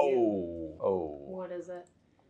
Oh. What is it?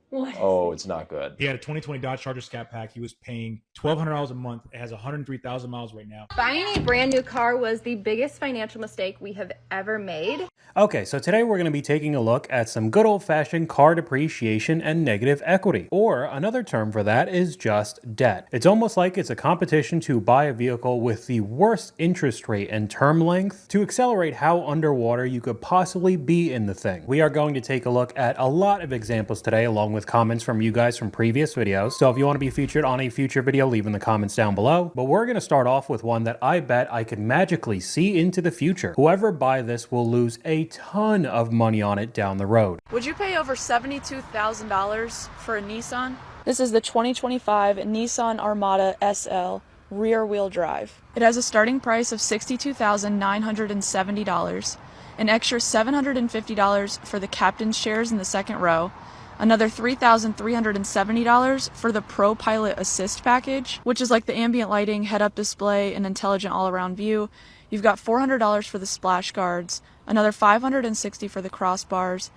What is Oh, it? it's not good. He had a 2020 Dodge Charger Scat Pack. He was paying $1,200 a month. It has 103,000 miles right now. Buying a brand new car was the biggest financial mistake we have ever made. Okay, so today we're going to be taking a look at some good old-fashioned car depreciation and negative equity, or another term for that is just debt. It's almost like it's a competition to buy a vehicle with the worst interest rate and term length to accelerate how underwater you could possibly be in the thing. We are going to take a look at a lot of examples today, along with comments from you guys from previous videos. So if you want to be featured on a future video, leave in the comments down below. But we're going to start off with one that I bet I could magically see into the future. Whoever buy this will lose a ton of money on it down the road. Would you pay over $72,000 for a Nissan? This is the 2025 Nissan Armada SL rear wheel drive. It has a starting price of $62,970, an extra $750 for the captain's chairs in the second row, another $3,370 for the Pro Pilot Assist package, which is like the ambient lighting, head-up display, and intelligent all-around view. You've got $400 for the splash guards, another $560 for the crossbars,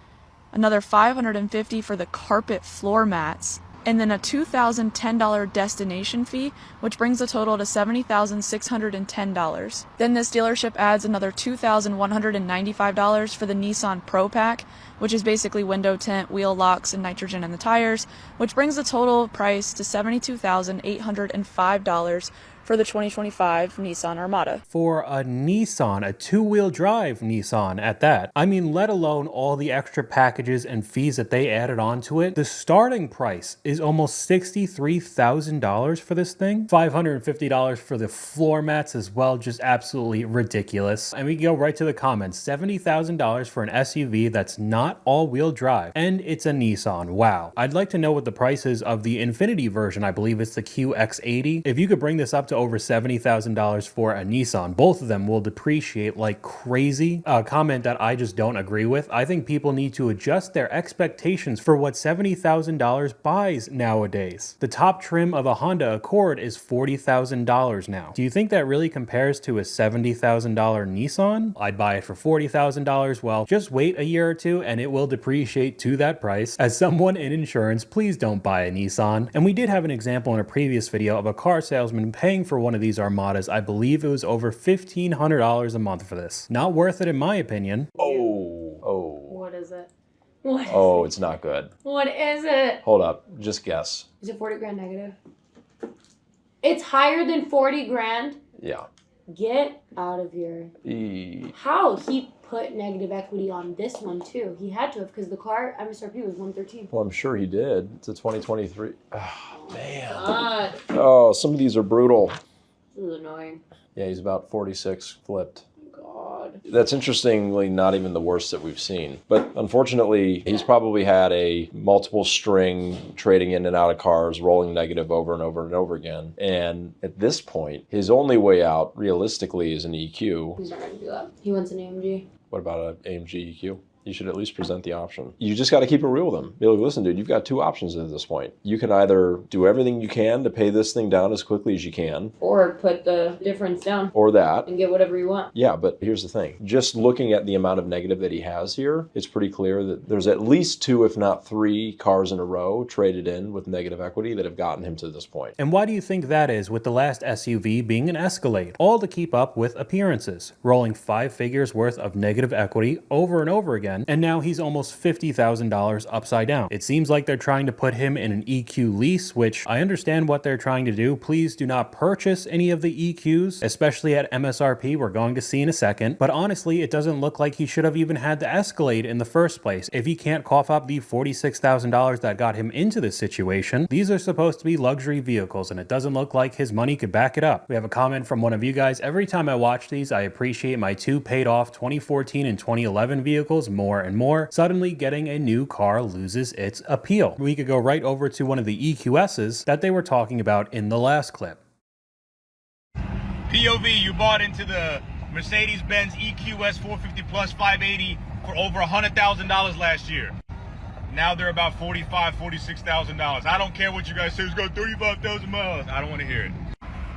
another $550 for the carpet floor mats, and then a $2,010 destination fee, which brings the total to $70,610. Then this dealership adds another $2,195 for the Nissan Pro Pack, which is basically window tint, wheel locks, and nitrogen in the tires, which brings the total price to $72,805 for the 2025 Nissan Armada. For a Nissan, a two-wheel drive Nissan at that, I mean, let alone all the extra packages and fees that they added onto it, the starting price is almost $63,000 for this thing. $550 for the floor mats as well, just absolutely ridiculous. And we go right to the comments, $70,000 for an SUV that's not all-wheel drive, and it's a Nissan. Wow. I'd like to know what the price is of the Infiniti version. I believe it's the QX80. If you could bring this up to over $70,000 for a Nissan, both of them will depreciate like crazy. A comment that I just don't agree with. I think people need to adjust their expectations for what $70,000 buys nowadays. The top trim of a Honda Accord is $40,000 now. Do you think that really compares to a $70,000 Nissan? I'd buy it for $40,000. Well, just wait a year or two and it will depreciate to that price. As someone in insurance, please don't buy a Nissan. And we did have an example in a previous video of a car salesman paying for one of these Armadas. I believe it was over $1,500 a month for this. Not worth it in my opinion. Oh. What is it? What is Oh, it? it's not good. What is it? Hold up. Just guess. Is it 40 grand negative? It's higher than 40 grand? Yeah. Get out of here. How? He put negative equity on this one too. He had to have, because the car MSRP was 113. Well, I'm sure he did. It's a 2023. Oh, man. God. Oh, some of these are brutal. This is annoying. Yeah, he's about 46 flipped. God. That's interestingly not even the worst that we've seen. But unfortunately, he's probably had a multiple string trading in and out of cars, rolling negative over and over and over again. And at this point, his only way out realistically is an EQ. He's not going to do that. He wants an AMG. What about an AMG EQ? You should at least present the option. You just got to keep it real with them. Be like, listen, dude, you've got two options at this point. You can either do everything you can to pay this thing down as quickly as you can. Or put the difference down. Or that. And get whatever you want. Yeah, but here's the thing. Just looking at the amount of negative that he has here, it's pretty clear that there's at least 2, if not 3 cars in a row traded in with negative equity that have gotten him to this point. And why do you think that is, with the last SUV being an Escalade? All to keep up with appearances, rolling 5 figures worth of negative equity over and over again, and now he's almost $50,000 upside down. It seems like they're trying to put him in an EQ lease, which I understand what they're trying to do. Please do not purchase any of the EQs, especially at MSRP. We're going to see in a second. But honestly, it doesn't look like he should have even had the Escalade in the first place. If he can't cough up the $46,000 that got him into this situation, these are supposed to be luxury vehicles, and it doesn't look like his money could back it up. We have a comment from one of you guys. Every time I watch these, I appreciate my 2 paid off 2014 and 2011 vehicles more and more. Suddenly getting a new car loses its appeal. We could go right over to one of the EQSs that they were talking about in the last clip. POV, you bought into the Mercedes-Benz EQS 450 plus 580 for over $100,000 last year. Now they're about $45,000, $46,000. I don't care what you guys say, it's got 35,000 miles. I don't want to hear it.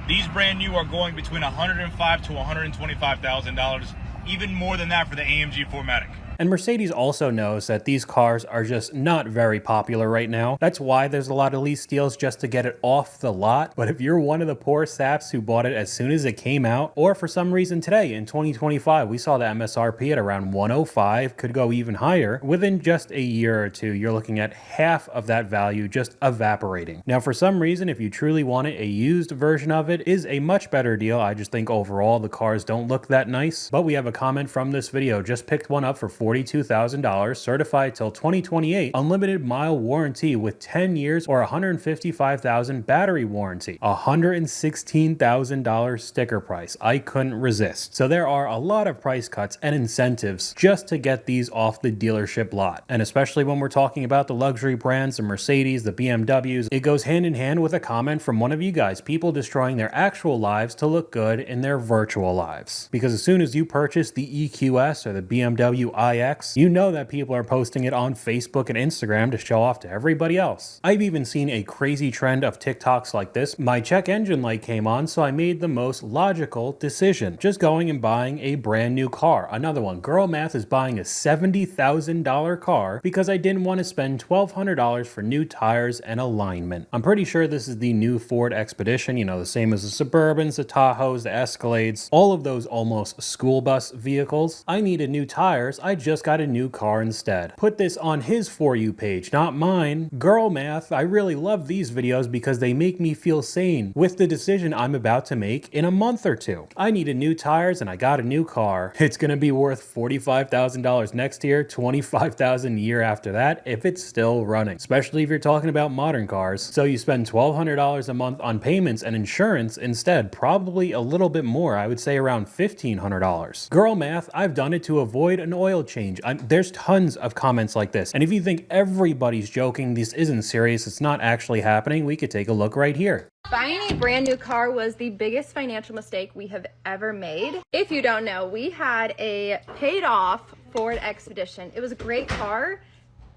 These brand new are going between $105,000 to $125,000, even more than that for the AMG 4MATIC. And Mercedes also knows that these cars are just not very popular right now. That's why there's a lot of lease deals, just to get it off the lot. But if you're one of the poor saps who bought it as soon as it came out, or for some reason today in 2025, we saw the MSRP at around 105, could go even higher. Within just a year or two, you're looking at half of that value just evaporating. Now, for some reason, if you truly want it, a used version of it is a much better deal. I just think overall the cars don't look that nice. But we have a comment from this video. Just picked one up for $42,000, certified till 2028, unlimited mile warranty with 10 years or 155,000 battery warranty. $116,000 sticker price. I couldn't resist. So there are a lot of price cuts and incentives just to get these off the dealership lot. And especially when we're talking about the luxury brands, the Mercedes, the BMWs, it goes hand in hand with a comment from one of you guys, people destroying their actual lives to look good in their virtual lives. Because as soon as you purchase the EQS or the BMW iX, you know that people are posting it on Facebook and Instagram to show off to everybody else. I've even seen a crazy trend of TikToks like this. My check engine light came on, so I made the most logical decision. Just going and buying a brand new car. Another one, girl math is buying a $70,000 car because I didn't want to spend $1,200 for new tires and alignment. I'm pretty sure this is the new Ford Expedition, you know, the same as the Suburbans, the Tahoes, the Escalades, all of those almost school bus vehicles. I needed new tires, I just got a new car instead. Put this on his For You page, not mine. Girl math, I really love these videos because they make me feel sane with the decision I'm about to make in a month or two. I needed new tires and I got a new car. It's gonna be worth $45,000 next year, $25,000 a year after that if it's still running, especially if you're talking about modern cars. So you spend $1,200 a month on payments and insurance instead, probably a little bit more, I would say around $1,500. Girl math, I've done it to avoid an oil change. There's tons of comments like this, and if you think everybody's joking, this isn't serious, it's not actually happening, we could take a look right here. Buying a brand new car was the biggest financial mistake we have ever made. If you don't know, we had a paid off Ford Expedition. It was a great car,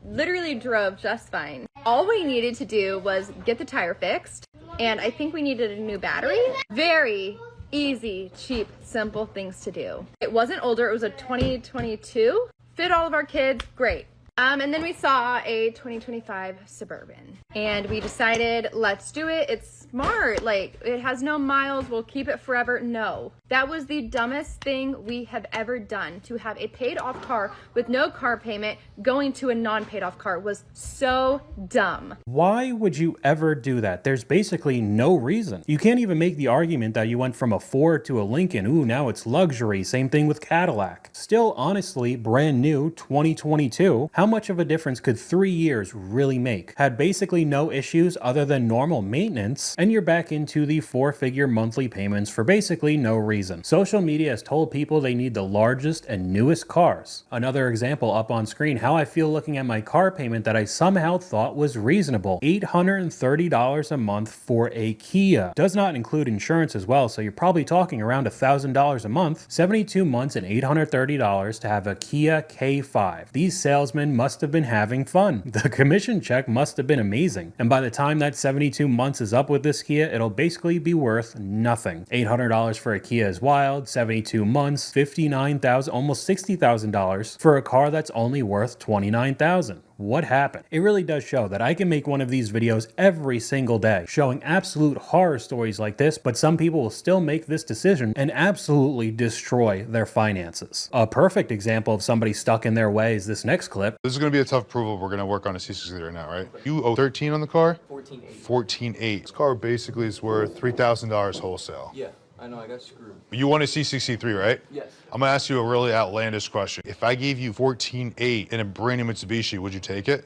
literally drove just fine. All we needed to do was get the tire fixed, and I think we needed a new battery. Very easy, cheap, simple things to do. It wasn't older, it was a 2022. Fit all of our kids, great. And then we saw a 2025 Suburban and we decided, let's do it. It's smart. Like, it has no miles. We'll keep it forever. No, that was the dumbest thing we have ever done. To have a paid off car with no car payment going to a non-paid off car was so dumb. Why would you ever do that? There's basically no reason. You can't even make the argument that you went from a Ford to a Lincoln. Ooh, now it's luxury. Same thing with Cadillac. Still, honestly, brand new, 2022. How much of a difference could 3 years really make? Had basically no issues other than normal maintenance, and you're back into the 4-figure monthly payments for basically no reason. Social media has told people they need the largest and newest cars. Another example up on screen, how I feel looking at my car payment that I somehow thought was reasonable. $830 a month for a Kia. Does not include insurance as well, so you're probably talking around $1,000 a month. 72 months and $830 to have a Kia K5. These salesmen must have been having fun. The commission check must have been amazing. And by the time that 72 months is up with this Kia, it'll basically be worth nothing. $800 for a Kia is wild. 72 months, $59,000, almost $60,000 for a car that's only worth $29,000. What happened? It really does show that I can make one of these videos every single day showing absolute horror stories like this, but some people will still make this decision and absolutely destroy their finances. A perfect example of somebody stuck in their way is this next clip. This is going to be a tough approval. We're going to work on a C60 right now, right? You owe 13 on the car? 14.8. 14.8. This car basically is worth $3,000 wholesale. Yeah, I know, I got screwed. You want a C63, right? Yes. I'm going to ask you a really outlandish question. If I gave you 14.8 in a brand new Mitsubishi, would you take it?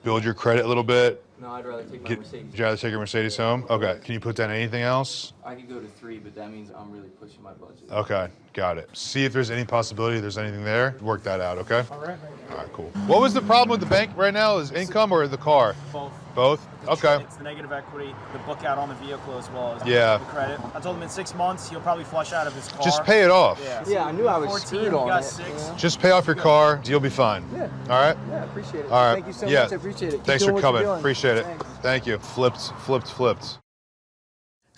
Build your credit a little bit? No, I'd rather take my Mercedes. Would you rather take your Mercedes home? Okay. Can you put down anything else? I could go to 3, but that means I'm really pushing my budget. Okay, got it. See if there's any possibility there's anything there. Work that out, okay? All right. All right, cool. What was the problem with the bank right now? Is income or the car? Both. Both? Okay. It's the negative equity, the book out on the vehicle as well as Yeah. the credit. I told him in 6 months he'll probably flush out of his car. Just pay it off. Yeah, I knew I was 14, screwed we on got it. 6. Yeah. Just pay off your car, you'll be fine. Yeah. All right? Yeah, appreciate it. All right. Thank you so Yeah. much. I appreciate it. Keep Thanks doing for what you're coming. doing. Appreciate it. Thanks. Thank you. Flipped.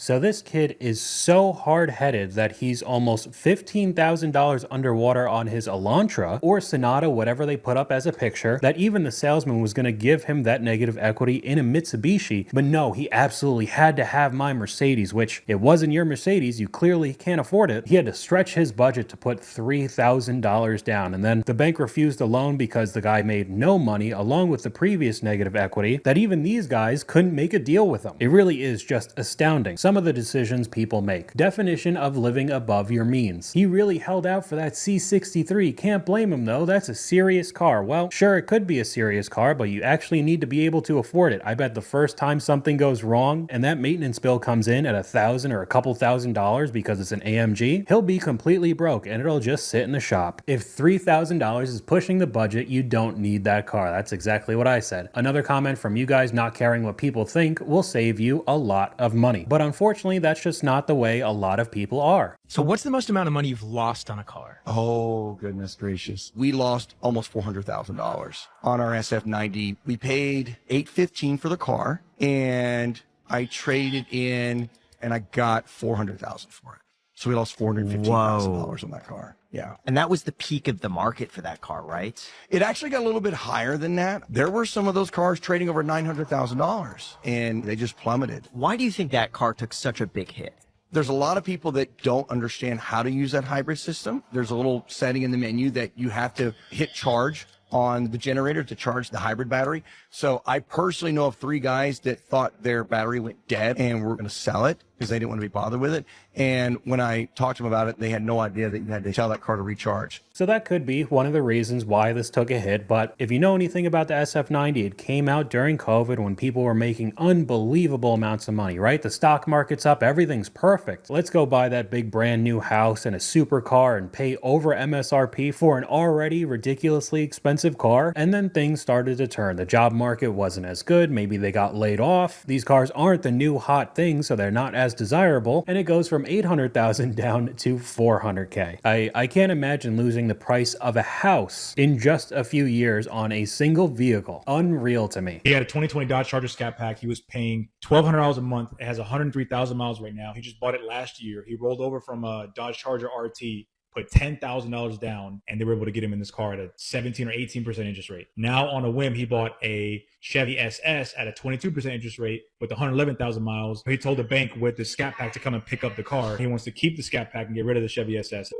So this kid is so hard-headed that he's almost $15,000 underwater on his Elantra or Sonata, whatever they put up as a picture, that even the salesman was going to give him that negative equity in a Mitsubishi. But no, he absolutely had to have my Mercedes, which it wasn't your Mercedes. You clearly can't afford it. He had to stretch his budget to put $3,000 down. And then the bank refused a loan because the guy made no money, along with the previous negative equity, that even these guys couldn't make a deal with him. It really is just astounding, some of the decisions people make. Definition of living above your means. He really held out for that C63. Can't blame him though. That's a serious car. Well, sure, it could be a serious car, but you actually need to be able to afford it. I bet the first time something goes wrong and that maintenance bill comes in at $1,000 or a couple $1,000 because it's an AMG, he'll be completely broke and it'll just sit in the shop. If $3,000 is pushing the budget, you don't need that car. That's exactly what I said. Another comment from you guys not caring what people think will save you a lot of money. But unfortunately, that's just not the way a lot of people are. So what's the most amount of money you've lost on a car? Oh, goodness gracious. We lost almost $400,000 on our SF90. We paid $815 for the car, and I traded in and I got $400,000 for it. So we lost $415,000 on that car. Yeah. And that was the peak of the market for that car, right? It actually got a little bit higher than that. There were some of those cars trading over $900,000 and they just plummeted. Why do you think that car took such a big hit? There's a lot of people that don't understand how to use that hybrid system. There's a little setting in the menu that you have to hit charge on the generator to charge the hybrid battery. So I personally know of 3 guys that thought their battery went dead and were going to sell it because they didn't want to be bothered with it. And when I talked to them about it, they had no idea that you had to tell that car to recharge. So that could be one of the reasons why this took a hit, but if you know anything about the SF90, it came out during COVID when people were making unbelievable amounts of money, right? The stock market's up, everything's perfect. Let's go buy that big brand new house and a supercar and pay over MSRP for an already ridiculously expensive car, and then things started to turn. The job market wasn't as good, maybe they got laid off. These cars aren't the new hot thing, so they're not as desirable, and it goes from $800,000 down to $400K. I can't imagine losing the price of a house in just a few years on a single vehicle. Unreal to me. He had a 2020 Dodge Charger Scat Pack. He was paying $1,200 a month. It has 103,000 miles right now. He just bought it last year. He rolled over from a Dodge Charger RT, put $10,000 down, and they were able to get him in this car at a 17 or 18% interest rate. Now, on a whim, he bought a Chevy SS at a 22% interest rate with 111,000 miles. He told the bank with the Scat Pack to come and pick up the car. He wants to keep the Scat Pack and get rid of the Chevy SS.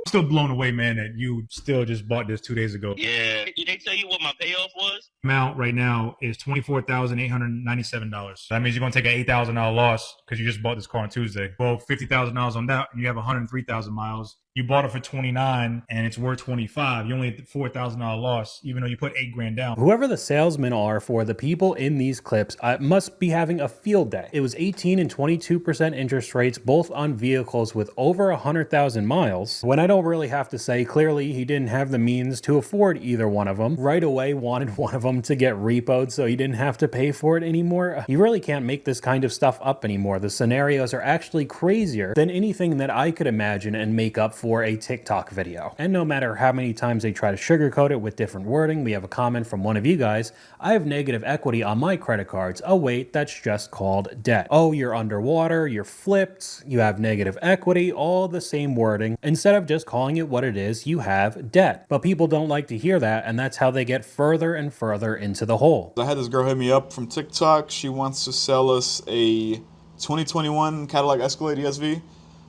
Still blown away, man, that you still just bought this 2 days ago. Yeah. Did they tell you what my payoff was? Amount right now is $24,897. That means you're going to take an $8,000 loss because you just bought this car on Tuesday. Well, $50,000 on that, and you have 103,000 miles. You bought it for 29 and it's worth 25. You only had $4,000 loss, even though you put $8,000 down. Whoever the salesmen are for the people in these clips must be having a field day. It was 18 and 22% interest rates, both on vehicles with over 100,000 miles. When I don't really have to say, clearly he didn't have the means to afford either one of them. Right away wanted one of them to get repoed so he didn't have to pay for it anymore. You really can't make this kind of stuff up anymore. The scenarios are actually crazier than anything that I could imagine and make up for a TikTok video. And no matter how many times they try to sugarcoat it with different wording, we have a comment from one of you guys: I have negative equity on my credit cards. Oh wait, that's just called debt. Oh, you're underwater, you're flipped, you have negative equity, all the same wording. Instead of just calling it what it is, you have debt. But people don't like to hear that, and that's how they get further and further into the hole. I had this girl hit me up from TikTok. She wants to sell us a 2021 Cadillac Escalade ESV.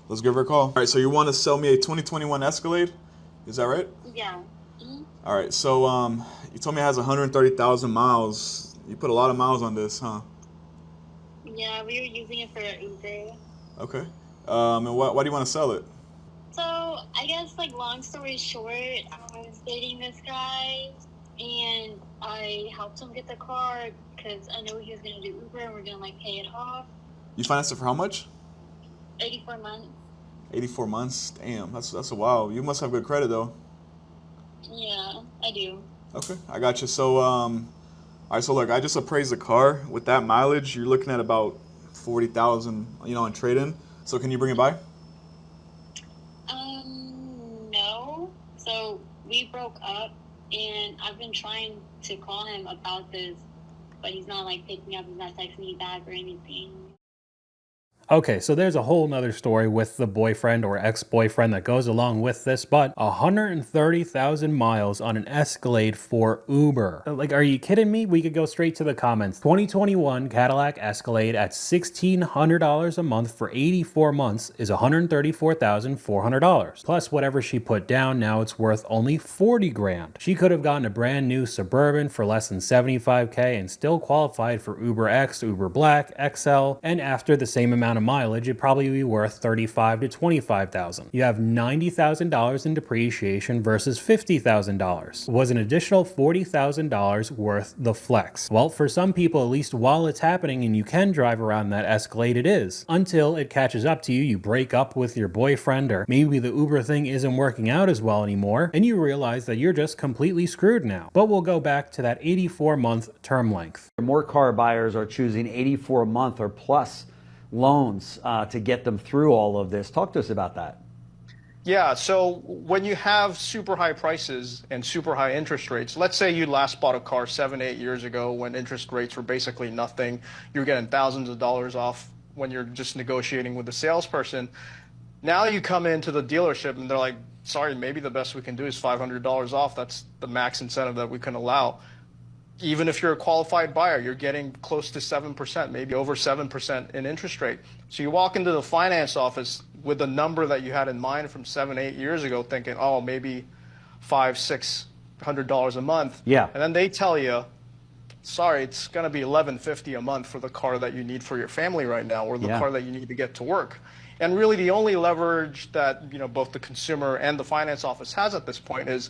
Let's give her a call. All right, so you want to sell me a 2021 Escalade? Is that right? Yeah. Mm-hmm. All right, so you told me it has 130,000 miles. You put a lot of miles on this, huh? Yeah, we were using it for Uber. Okay. And why do you want to sell it? So, I guess, like, long story short, I was dating this guy, and I helped him get the car because I knew he was going to do Uber and we're going to, like, pay it off. You financed it for how much? 84 months. 84 months? Damn, that's a while. You must have good credit, though. Yeah, I do. Okay, I got you. So, all right, so look, I just appraised the car. With that mileage, you're looking at about 40,000, in trade-in. So can you bring it by? No. So we broke up, and I've been trying to call him about this, but he's not, like, picking up. He's not texting me back or anything. Okay, so there's a whole nother story with the boyfriend or ex-boyfriend that goes along with this, but 130,000 miles on an Escalade for Uber. Like, are you kidding me? We could go straight to the comments. 2021 Cadillac Escalade at $1,600 a month for 84 months is $134,400. Plus whatever she put down, now it's worth only 40 grand. She could have gotten a brand new Suburban for less than 75K and still qualified for Uber X, Uber Black, XL, and after the same amount of mileage, it'd probably be worth $35,000 to $25,000. You have $90,000 in depreciation versus $50,000. Was an additional $40,000 worth the flex? Well, for some people, at least while it's happening and you can drive around that Escalade, it is. Until it catches up to you, you break up with your boyfriend, or maybe the Uber thing isn't working out as well anymore, and you realize that you're just completely screwed now. But we'll go back to that 84-month term length. More car buyers are choosing 84-month or plus loans to get them through all of this. Talk to us about that. Yeah, so when you have super high prices and super high interest rates, let's say you last bought a car 7-8 years ago when interest rates were basically nothing, you're getting thousands of dollars off when you're just negotiating with the salesperson. Now you come into the dealership and they're like, sorry, maybe the best we can do is $500 off. That's the max incentive that we can allow. Even if you're a qualified buyer, you're getting close to 7%, maybe over 7% in interest rate. So you walk into the finance office with the number that you had in mind from 7-8 years ago, thinking, oh, maybe $500-600 a month. Yeah. And then they tell you, sorry, it's going to be $1,150 a month for the car that you need for your family right now, or the car that you need to get to work. And really the only leverage that, you know, both the consumer and the finance office has at this point is,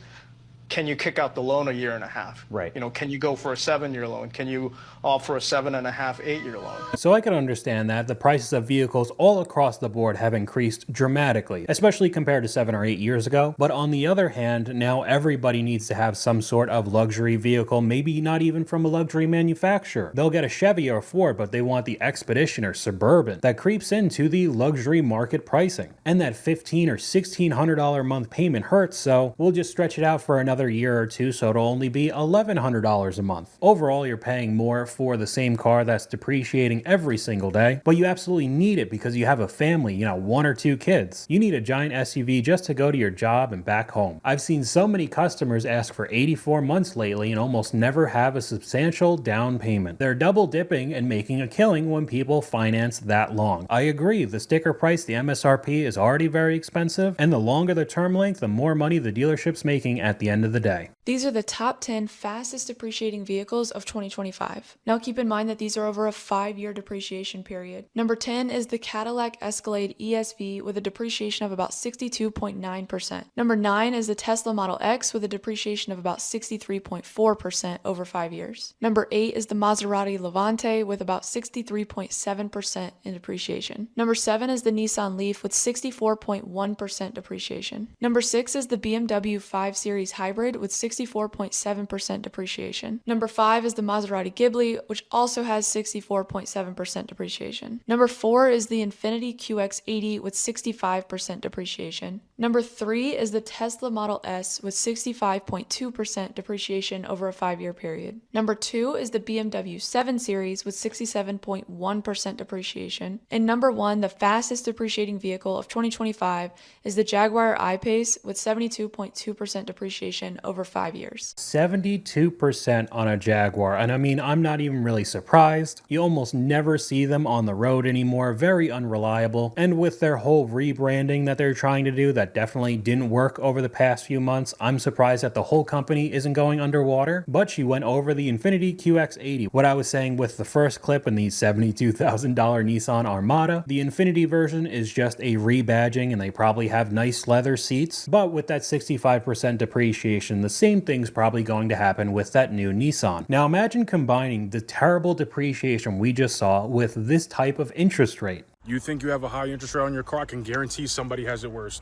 can you kick out the loan a year and a half? Right. You know, can you go for a 7-year loan? Can you offer a 7.5, 8-year loan? So I can understand that the prices of vehicles all across the board have increased dramatically, especially compared to 7 or 8 years ago. But on the other hand, now everybody needs to have some sort of luxury vehicle, maybe not even from a luxury manufacturer. They'll get a Chevy or a Ford, but they want the Expedition or Suburban. That creeps into the luxury market pricing. And that $1,500 or $1,600 a month payment hurts, so we'll just stretch it out for another year or two, so it'll only be $1,100 a month. Overall, you're paying more for the same car that's depreciating every single day, but you absolutely need it because you have a family, you know, 1 or 2 kids. You need a giant SUV just to go to your job and back home. I've seen so many customers ask for 84 months lately and almost never have a substantial down payment. They're double dipping and making a killing when people finance that long. I agree, the sticker price, the MSRP, is already very expensive, and the longer the term length, the more money the dealership's making at the end of the day. These are the top 10 fastest depreciating vehicles of 2025. Now keep in mind that these are over a 5-year depreciation period. Number 10 is the Cadillac Escalade ESV with a depreciation of about 62.9%. Number 9 is the Tesla Model X with a depreciation of about 63.4% over 5 years. Number 8 is the Maserati Levante with about 63.7% in depreciation. Number 7 is the Nissan Leaf with 64.1% depreciation. Number 6 is the BMW 5 Series Hybrid with 64.7% depreciation. Number 5 is the Maserati Ghibli, which also has 64.7% depreciation. Number 4 is the Infiniti QX80 with 65% depreciation. Number 3 is the Tesla Model S with 65.2% depreciation over a 5-year period. Number 2 is the BMW 7 Series with 67.1% depreciation. And number 1, the fastest depreciating vehicle of 2025, is the Jaguar I-Pace with 72.2% depreciation over 5 years. 72% on a Jaguar, and I mean, I'm not even really surprised. You almost never see them on the road anymore, very unreliable, and with their whole rebranding that they're trying to do that definitely didn't work over the past few months, I'm surprised that the whole company isn't going underwater. But she went over the Infiniti QX80. What I was saying with the first clip and the $72,000 Nissan Armada, the Infiniti version is just a rebadging, and they probably have nice leather seats, but with that 65% depreciation, the same thing's probably going to happen with that new Nissan. Now imagine combining the terrible depreciation we just saw with this type of interest rate. You think you have a high interest rate on your car? I can guarantee somebody has it worse.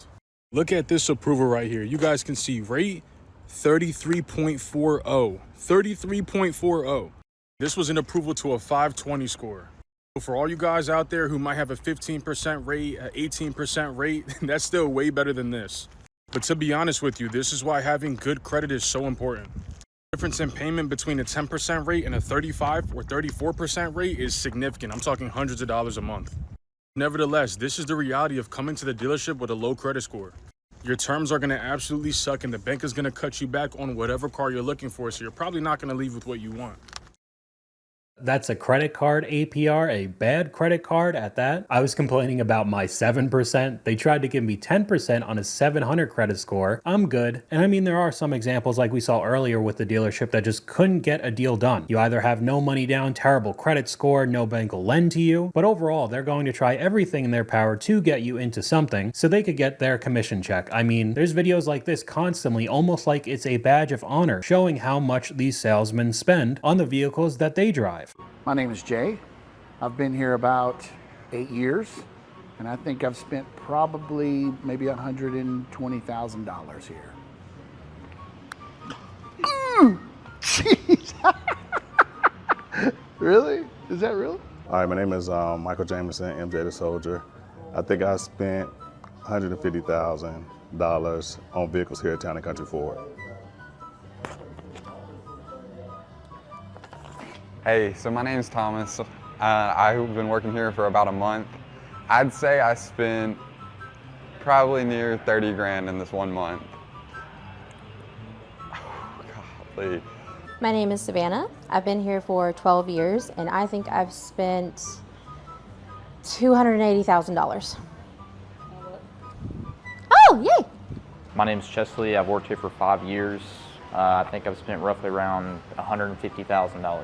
Look at this approval right here. You guys can see rate 33.40. 33.40. This was an approval to a 520 score. For all you guys out there who might have a 15% rate, an 18% rate, that's still way better than this. But to be honest with you, this is why having good credit is so important. The difference in payment between a 10% rate and a 35 or 34% rate is significant. I'm talking hundreds of dollars a month. Nevertheless, this is the reality of coming to the dealership with a low credit score. Your terms are going to absolutely suck, and the bank is going to cut you back on whatever car you're looking for, so you're probably not going to leave with what you want. That's a credit card APR, a bad credit card at that. I was complaining about my 7%. They tried to give me 10% on a 700 credit score. I'm good. And I mean, there are some examples like we saw earlier with the dealership that just couldn't get a deal done. You either have no money down, terrible credit score, no bank will lend to you. But overall, they're going to try everything in their power to get you into something so they could get their commission check. I mean, there's videos like this constantly, almost like it's a badge of honor, showing how much these salesmen spend on the vehicles that they drive. My name is Jay. I've been here about 8 years, and I think I've spent probably maybe $120,000 here. Jeez. Really? Is that real? All right, my name is Michael Jameson, MJ the Soldier. I think I spent $150,000 on vehicles here at Town & Country Ford. Hey, so my name's Thomas. I've been working here for about a month. I'd say I spent probably near 30 grand in this 1 month. Oh, golly. My name is Savannah. I've been here for 12 years, and I think I've spent $280,000. Oh, yay! My name is Chesley. I've worked here for 5 years. I think I've spent roughly around $150,000.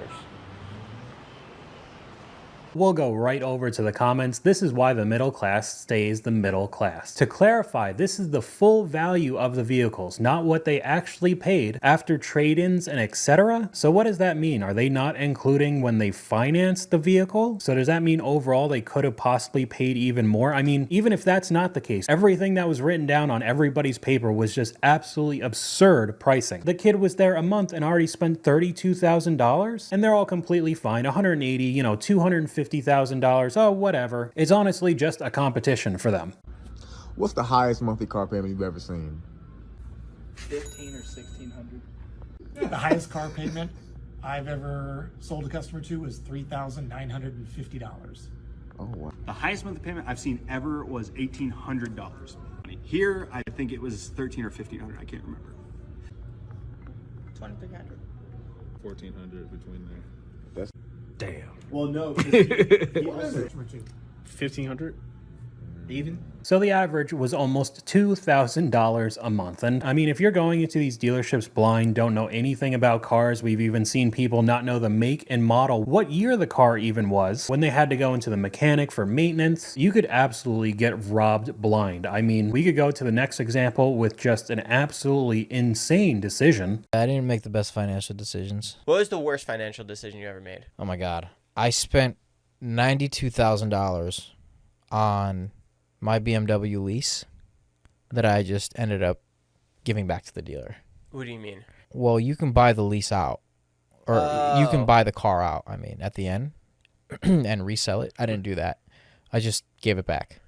We'll go right over to the comments. This is why the middle class stays the middle class. To clarify, this is the full value of the vehicles, not what they actually paid after trade-ins and etc. So what does that mean? Are they not including when they financed the vehicle? So does that mean overall they could have possibly paid even more? I mean, even if that's not the case, everything that was written down on everybody's paper was just absolutely absurd pricing. The kid was there a month and already spent $32,000, and they're all completely fine. 180, you know, $250,000, oh, whatever. It's honestly just a competition for them. What's the highest monthly car payment you've ever seen? 15 or 1600. The highest car payment I've ever sold a customer to was $3,950. Oh, wow. The highest monthly payment I've seen ever was $1,800. Here, I think it was $1,300 or $1,500. I can't remember. 2,300. 1,400 between there. That's damn. Well, no. 1,500 even. So the average was almost $2,000 a month. And I mean, if you're going into these dealerships blind, don't know anything about cars, we've even seen people not know the make and model, what year the car even was, when they had to go into the mechanic for maintenance, you could absolutely get robbed blind. I mean, we could go to the next example with just an absolutely insane decision. I didn't make the best financial decisions. What was the worst financial decision you ever made? Oh my God. I spent $92,000 on my BMW lease that I just ended up giving back to the dealer. What do you mean? Well, you can buy the lease out, or you can buy the car out, I mean, at the end, and resell it. I didn't do that. I just gave it back.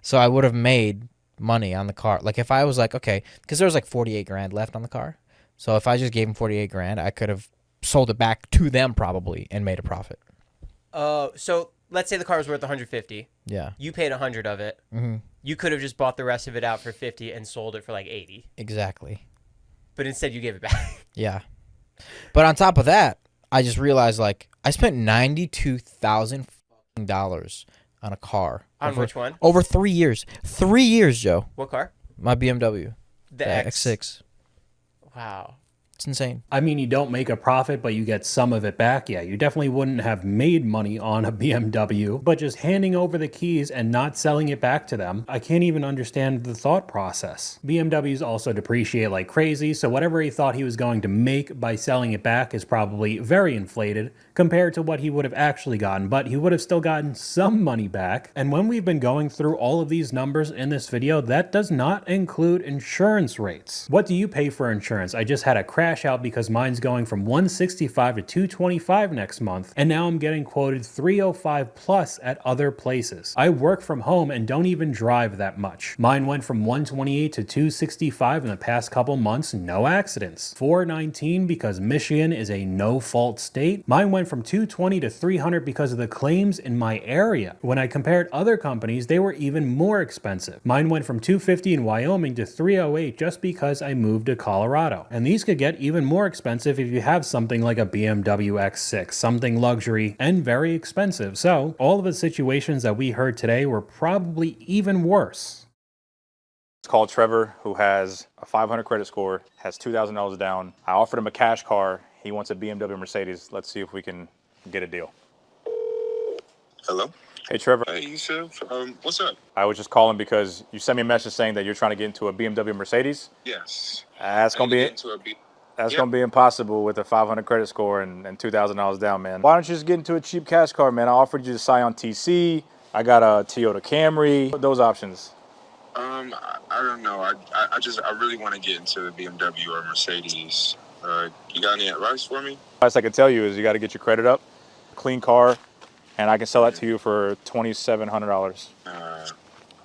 So I would have made money on the car. Like if I was like, okay, because there was like 48 grand left on the car. So if I just gave him 48 grand, I could have sold it back to them probably and made a profit. So let's say the car was worth 150. Yeah. You paid 100 of it. Mm-hmm. You could have just bought the rest of it out for 50 and sold it for like 80. Exactly. But instead you gave it back. Yeah. But on top of that, I just realized like I spent $92,000 on a car. On which one? Over 3 years. 3 years, Joe. What car? My BMW. The X6. Wow. It's insane. I mean, you don't make a profit, but you get some of it back. Yeah, you definitely wouldn't have made money on a BMW, but just handing over the keys and not selling it back to them, I can't even understand the thought process. BMWs also depreciate like crazy, so whatever he thought he was going to make by selling it back is probably very inflated compared to what he would have actually gotten, but he would have still gotten some money back. And when we've been going through all of these numbers in this video, that does not include insurance rates. What do you pay for insurance? I just had a crash cash out because mine's going from $165 to $225 next month, and now I'm getting quoted $305 plus at other places. I work from home and don't even drive that much. Mine went from $128 to $265 in the past couple months, no accidents. $419 because Michigan is a no-fault state. Mine went from $220 to $300 because of the claims in my area. When I compared other companies, they were even more expensive. Mine went from $250 in Wyoming to $308 just because I moved to Colorado. And these could get even more expensive if you have something like a BMW X6, something luxury and very expensive. So all of the situations that we heard today were probably even worse. It's called Trevor, who has a 500 credit score, has $2,000 down. I offered him a cash car. He wants a BMW Mercedes. Let's see if we can get a deal. Hello? Hey, Trevor. Hey, Yusuf. What's up? I was just calling because you sent me a message saying that you're trying to get into a BMW Mercedes. Yes. That's gonna be impossible with a 500 credit score and $2,000 down, man. Why don't you just get into a cheap cash car, man? I offered you the Scion TC. I got a Toyota Camry. Those options. I don't know. I really want to get into a BMW or a Mercedes. You got any advice for me? Best I can tell you is you got to get your credit up, clean car, and I can sell that to you for $2,700.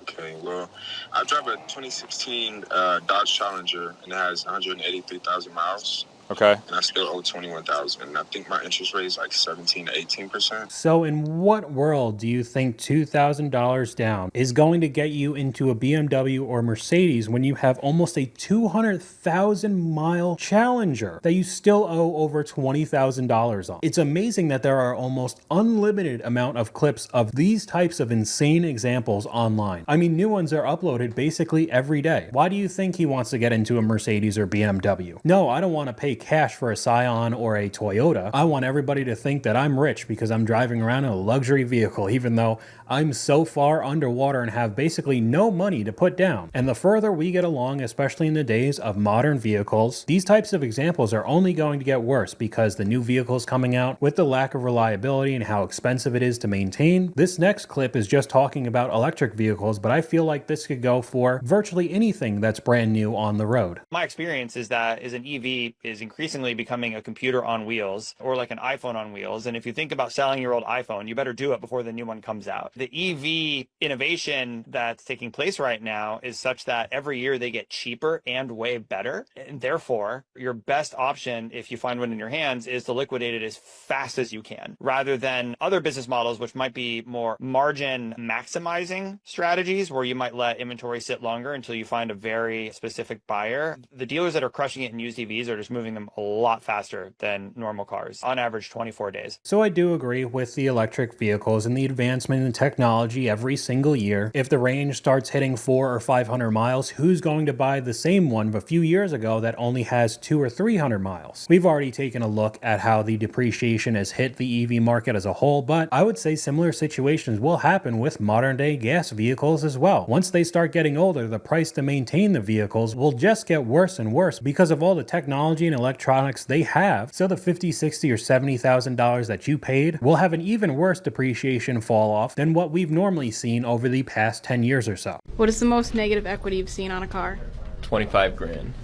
Okay, well, I drive a 2016 Dodge Challenger, and it has 183,000 miles. Okay. And I still owe 21,000. And I think my interest rate is like 17 to 18%. So in what world do you think $2,000 down is going to get you into a BMW or Mercedes when you have almost a 200,000 mile Challenger that you still owe over $20,000 on? It's amazing that there are almost unlimited amount of clips of these types of insane examples online. I mean, new ones are uploaded basically every day. Why do you think he wants to get into a Mercedes or BMW? No, I don't want to pay cash for a Scion or a Toyota. I want everybody to think that I'm rich because I'm driving around in a luxury vehicle, even though I'm so far underwater and have basically no money to put down. And the further we get along, especially in the days of modern vehicles, these types of examples are only going to get worse because the new vehicles coming out with the lack of reliability and how expensive it is to maintain. This next clip is just talking about electric vehicles, but I feel like this could go for virtually anything that's brand new on the road. My experience is that an EV is increasingly becoming a computer on wheels, or like an iPhone on wheels. And if you think about selling your old iPhone, you better do it before the new one comes out. The EV innovation that's taking place right now is such that every year they get cheaper and way better. And therefore, your best option, if you find one in your hands, is to liquidate it as fast as you can, rather than other business models, which might be more margin maximizing strategies, where you might let inventory sit longer until you find a very specific buyer. The dealers that are crushing it in used EVs are just moving them a lot faster than normal cars, on average 24 days. So I do agree with the electric vehicles and the advancement in technology every single year. If the range starts hitting 400 or 500 miles, who's going to buy the same one a few years ago that only has 200 or 300 miles? We've already taken a look at how the depreciation has hit the EV market as a whole, but I would say similar situations will happen with modern day gas vehicles as well. Once they start getting older, the price to maintain the vehicles will just get worse and worse because of all the technology and electronics they have. So the $50,000, $60,000, or $70,000 that you paid will have an even worse depreciation fall off than what we've normally seen over the past 10 years or so. What is the most negative equity you've seen on a car? 25 grand.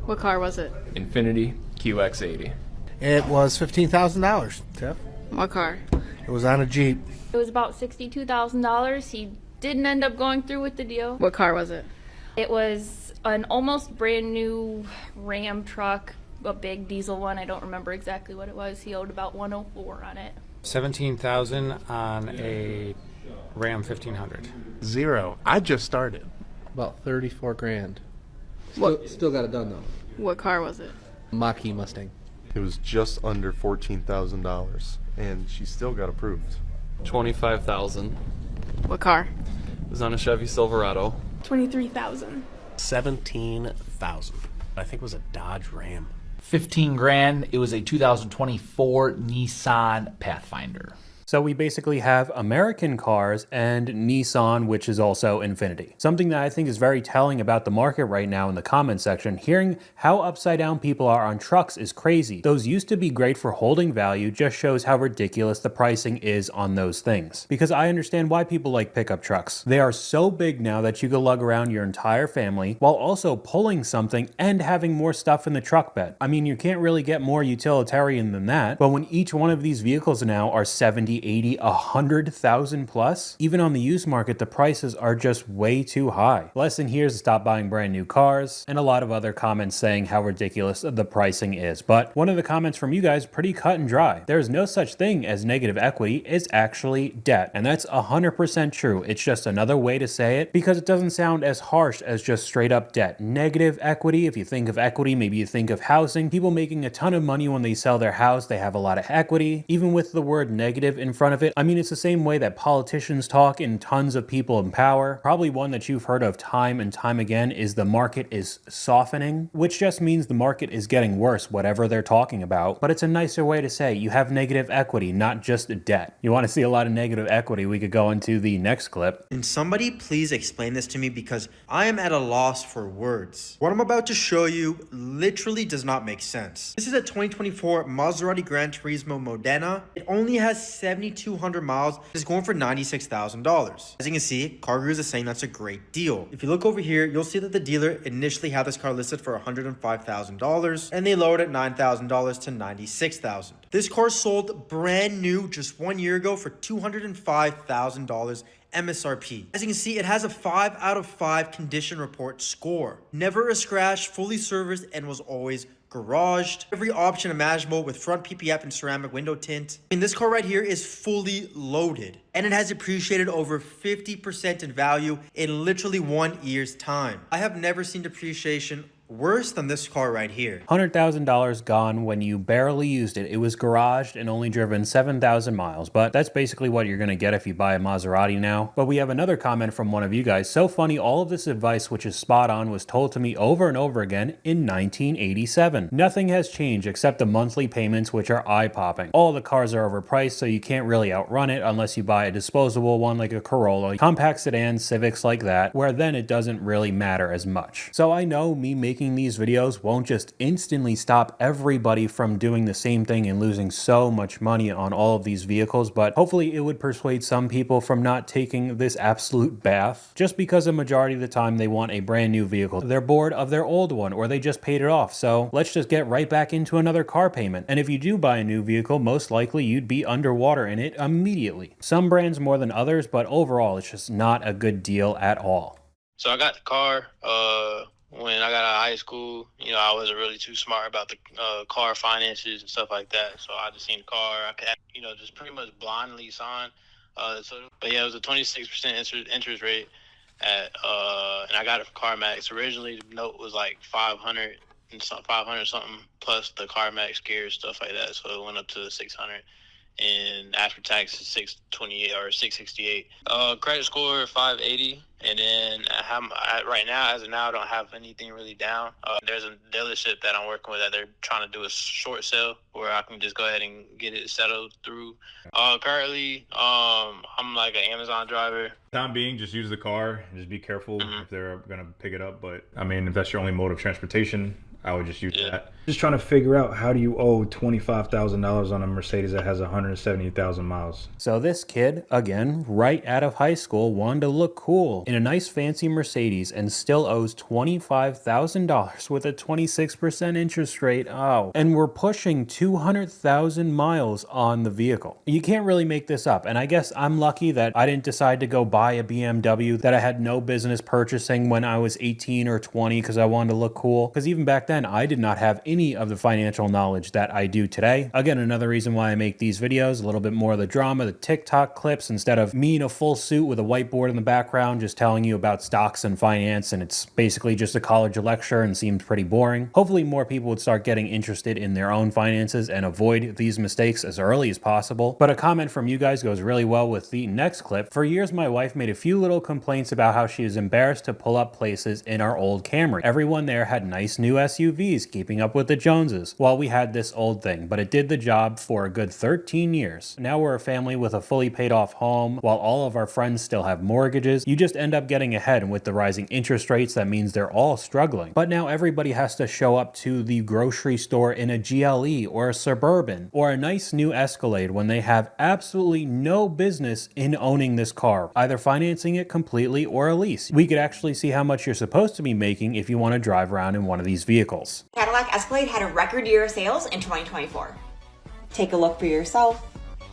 What car was it? Infiniti QX80. It was $15,000, Tiff. What car? It was on a Jeep. It was about $62,000. He didn't end up going through with the deal. What car was it? It was an almost brand new Ram truck, a big diesel one. I don't remember exactly what it was. He owed about $104 on it. $17,000 on a Ram 1500. Zero. I just started. About 34 grand. Still got it done though. What car was it? Mach-E Mustang. It was just under $14,000, and she still got approved. 25,000. What car? It was on a Chevy Silverado. 23,000. 17,000. I think it was a Dodge Ram. 15 grand. It was a 2024 Nissan Pathfinder. So we basically have American cars and Nissan, which is also Infiniti. Something that I think is very telling about the market right now in the comment section, hearing how upside down people are on trucks is crazy. Those used to be great for holding value, just shows how ridiculous the pricing is on those things. Because I understand why people like pickup trucks. They are so big now that you can lug around your entire family while also pulling something and having more stuff in the truck bed. I mean, you can't really get more utilitarian than that, but when each one of these vehicles now are 70, 80, 100,000 plus, even on the used market, the prices are just way too high. Lesson here is to stop buying brand new cars, and a lot of other comments saying how ridiculous the pricing is. But one of the comments from you guys pretty cut and dry. There is no such thing as negative equity, it's actually debt. And that's 100% true. It's just another way to say it because it doesn't sound as harsh as just straight up debt. Negative equity, if you think of equity, maybe you think of housing. People making a ton of money when they sell their house, they have a lot of equity. Even with the word negative in front of it, I mean, it's the same way that politicians talk and tons of people in power. Probably one that you've heard of time and time again is the market is softening, which just means the market is getting worse, whatever they're talking about. But it's a nicer way to say you have negative equity, not just debt. You want to see a lot of negative equity, we could go into the next clip. Can somebody please explain this to me because I am at a loss for words. What I'm about to show you literally does not make sense. This is a 2024 Maserati Gran Turismo Modena. It only has 7,200 miles. It's going for $96,000. As you can see, CarGurus is saying that's a great deal. If you look over here, you'll see that the dealer initially had this car listed for $105,000 and they lowered it $9,000 to $96,000. This car sold brand new just 1 year ago for $205,000 MSRP. As you can see, it has a 5 out of 5 condition report score. Never a scratch, fully serviced, and was always garaged. Every option imaginable with front PPF and ceramic window tint. I mean, this car right here is fully loaded. And it has appreciated over 50% in value in literally 1 year's time. I have never seen depreciation worse than this car right here. $100,000 gone when you barely used it. It was garaged and only driven 7,000 miles, but that's basically what you're gonna get if you buy a Maserati now. But we have another comment from one of you guys. So funny, all of this advice, which is spot on, was told to me over and over again in 1987. Nothing has changed except the monthly payments, which are eye-popping. All the cars are overpriced, so you can't really outrun it unless you buy a disposable one like a Corolla, compact sedan, Civics like that, where then it doesn't really matter as much. So I know me making these videos won't just instantly stop everybody from doing the same thing and losing so much money on all of these vehicles, but hopefully it would persuade some people from not taking this absolute bath just because a majority of the time they want a brand new vehicle. They're bored of their old one or they just paid it off, so let's just get right back into another car payment. And if you do buy a new vehicle, most likely you'd be underwater in it immediately. Some brands more than others, but overall it's just not a good deal at all. So I got the car when I got out of high school. You know, I wasn't really too smart about the car finances and stuff like that. So I just seen the car. I could, you know, just pretty much blindly sign. But yeah, it was a 26% interest rate and I got it from CarMax. Originally, the note was like 500 something plus the CarMax gear stuff like that. So it went up to 600. And after tax is 628 or 668. Credit score 580, and then right now, as of now, I don't have anything really down. There's a dealership that I'm working with that they're trying to do a short sale where I can just go ahead and get it settled through. Currently, I'm like an Amazon driver. Time being, just use the car and just be careful if they're gonna pick it up. But I mean, if that's your only mode of transportation, I would just use that. Just trying to figure out, how do you owe $25,000 on a Mercedes that has 170,000 miles? So this kid, again, right out of high school, wanted to look cool in a nice fancy Mercedes and still owes $25,000 with a 26% interest rate. Oh, and we're pushing 200,000 miles on the vehicle. You can't really make this up. And I guess I'm lucky that I didn't decide to go buy a BMW that I had no business purchasing when I was 18 or 20 because I wanted to look cool. Because even back then, I did not have any of the financial knowledge that I do today. Again, another reason why I make these videos, a little bit more of the drama, the TikTok clips, instead of me in a full suit with a whiteboard in the background just telling you about stocks and finance, and it's basically just a college lecture and seemed pretty boring. Hopefully more people would start getting interested in their own finances and avoid these mistakes as early as possible. But a comment from you guys goes really well with the next clip. For years, my wife made a few little complaints about how she was embarrassed to pull up places in our old Camry. Everyone there had nice new SUVs SUVs, keeping up with the Joneses. Well, we had this old thing, but it did the job for a good 13 years. Now we're a family with a fully paid off home, while all of our friends still have mortgages. You just end up getting ahead, and with the rising interest rates, that means they're all struggling. But now everybody has to show up to the grocery store in a GLE or a Suburban or a nice new Escalade when they have absolutely no business in owning this car, either financing it completely or a lease. We could actually see how much you're supposed to be making if you want to drive around in one of these vehicles. Cadillac Escalade had a record year of sales in 2024. Take a look for yourself.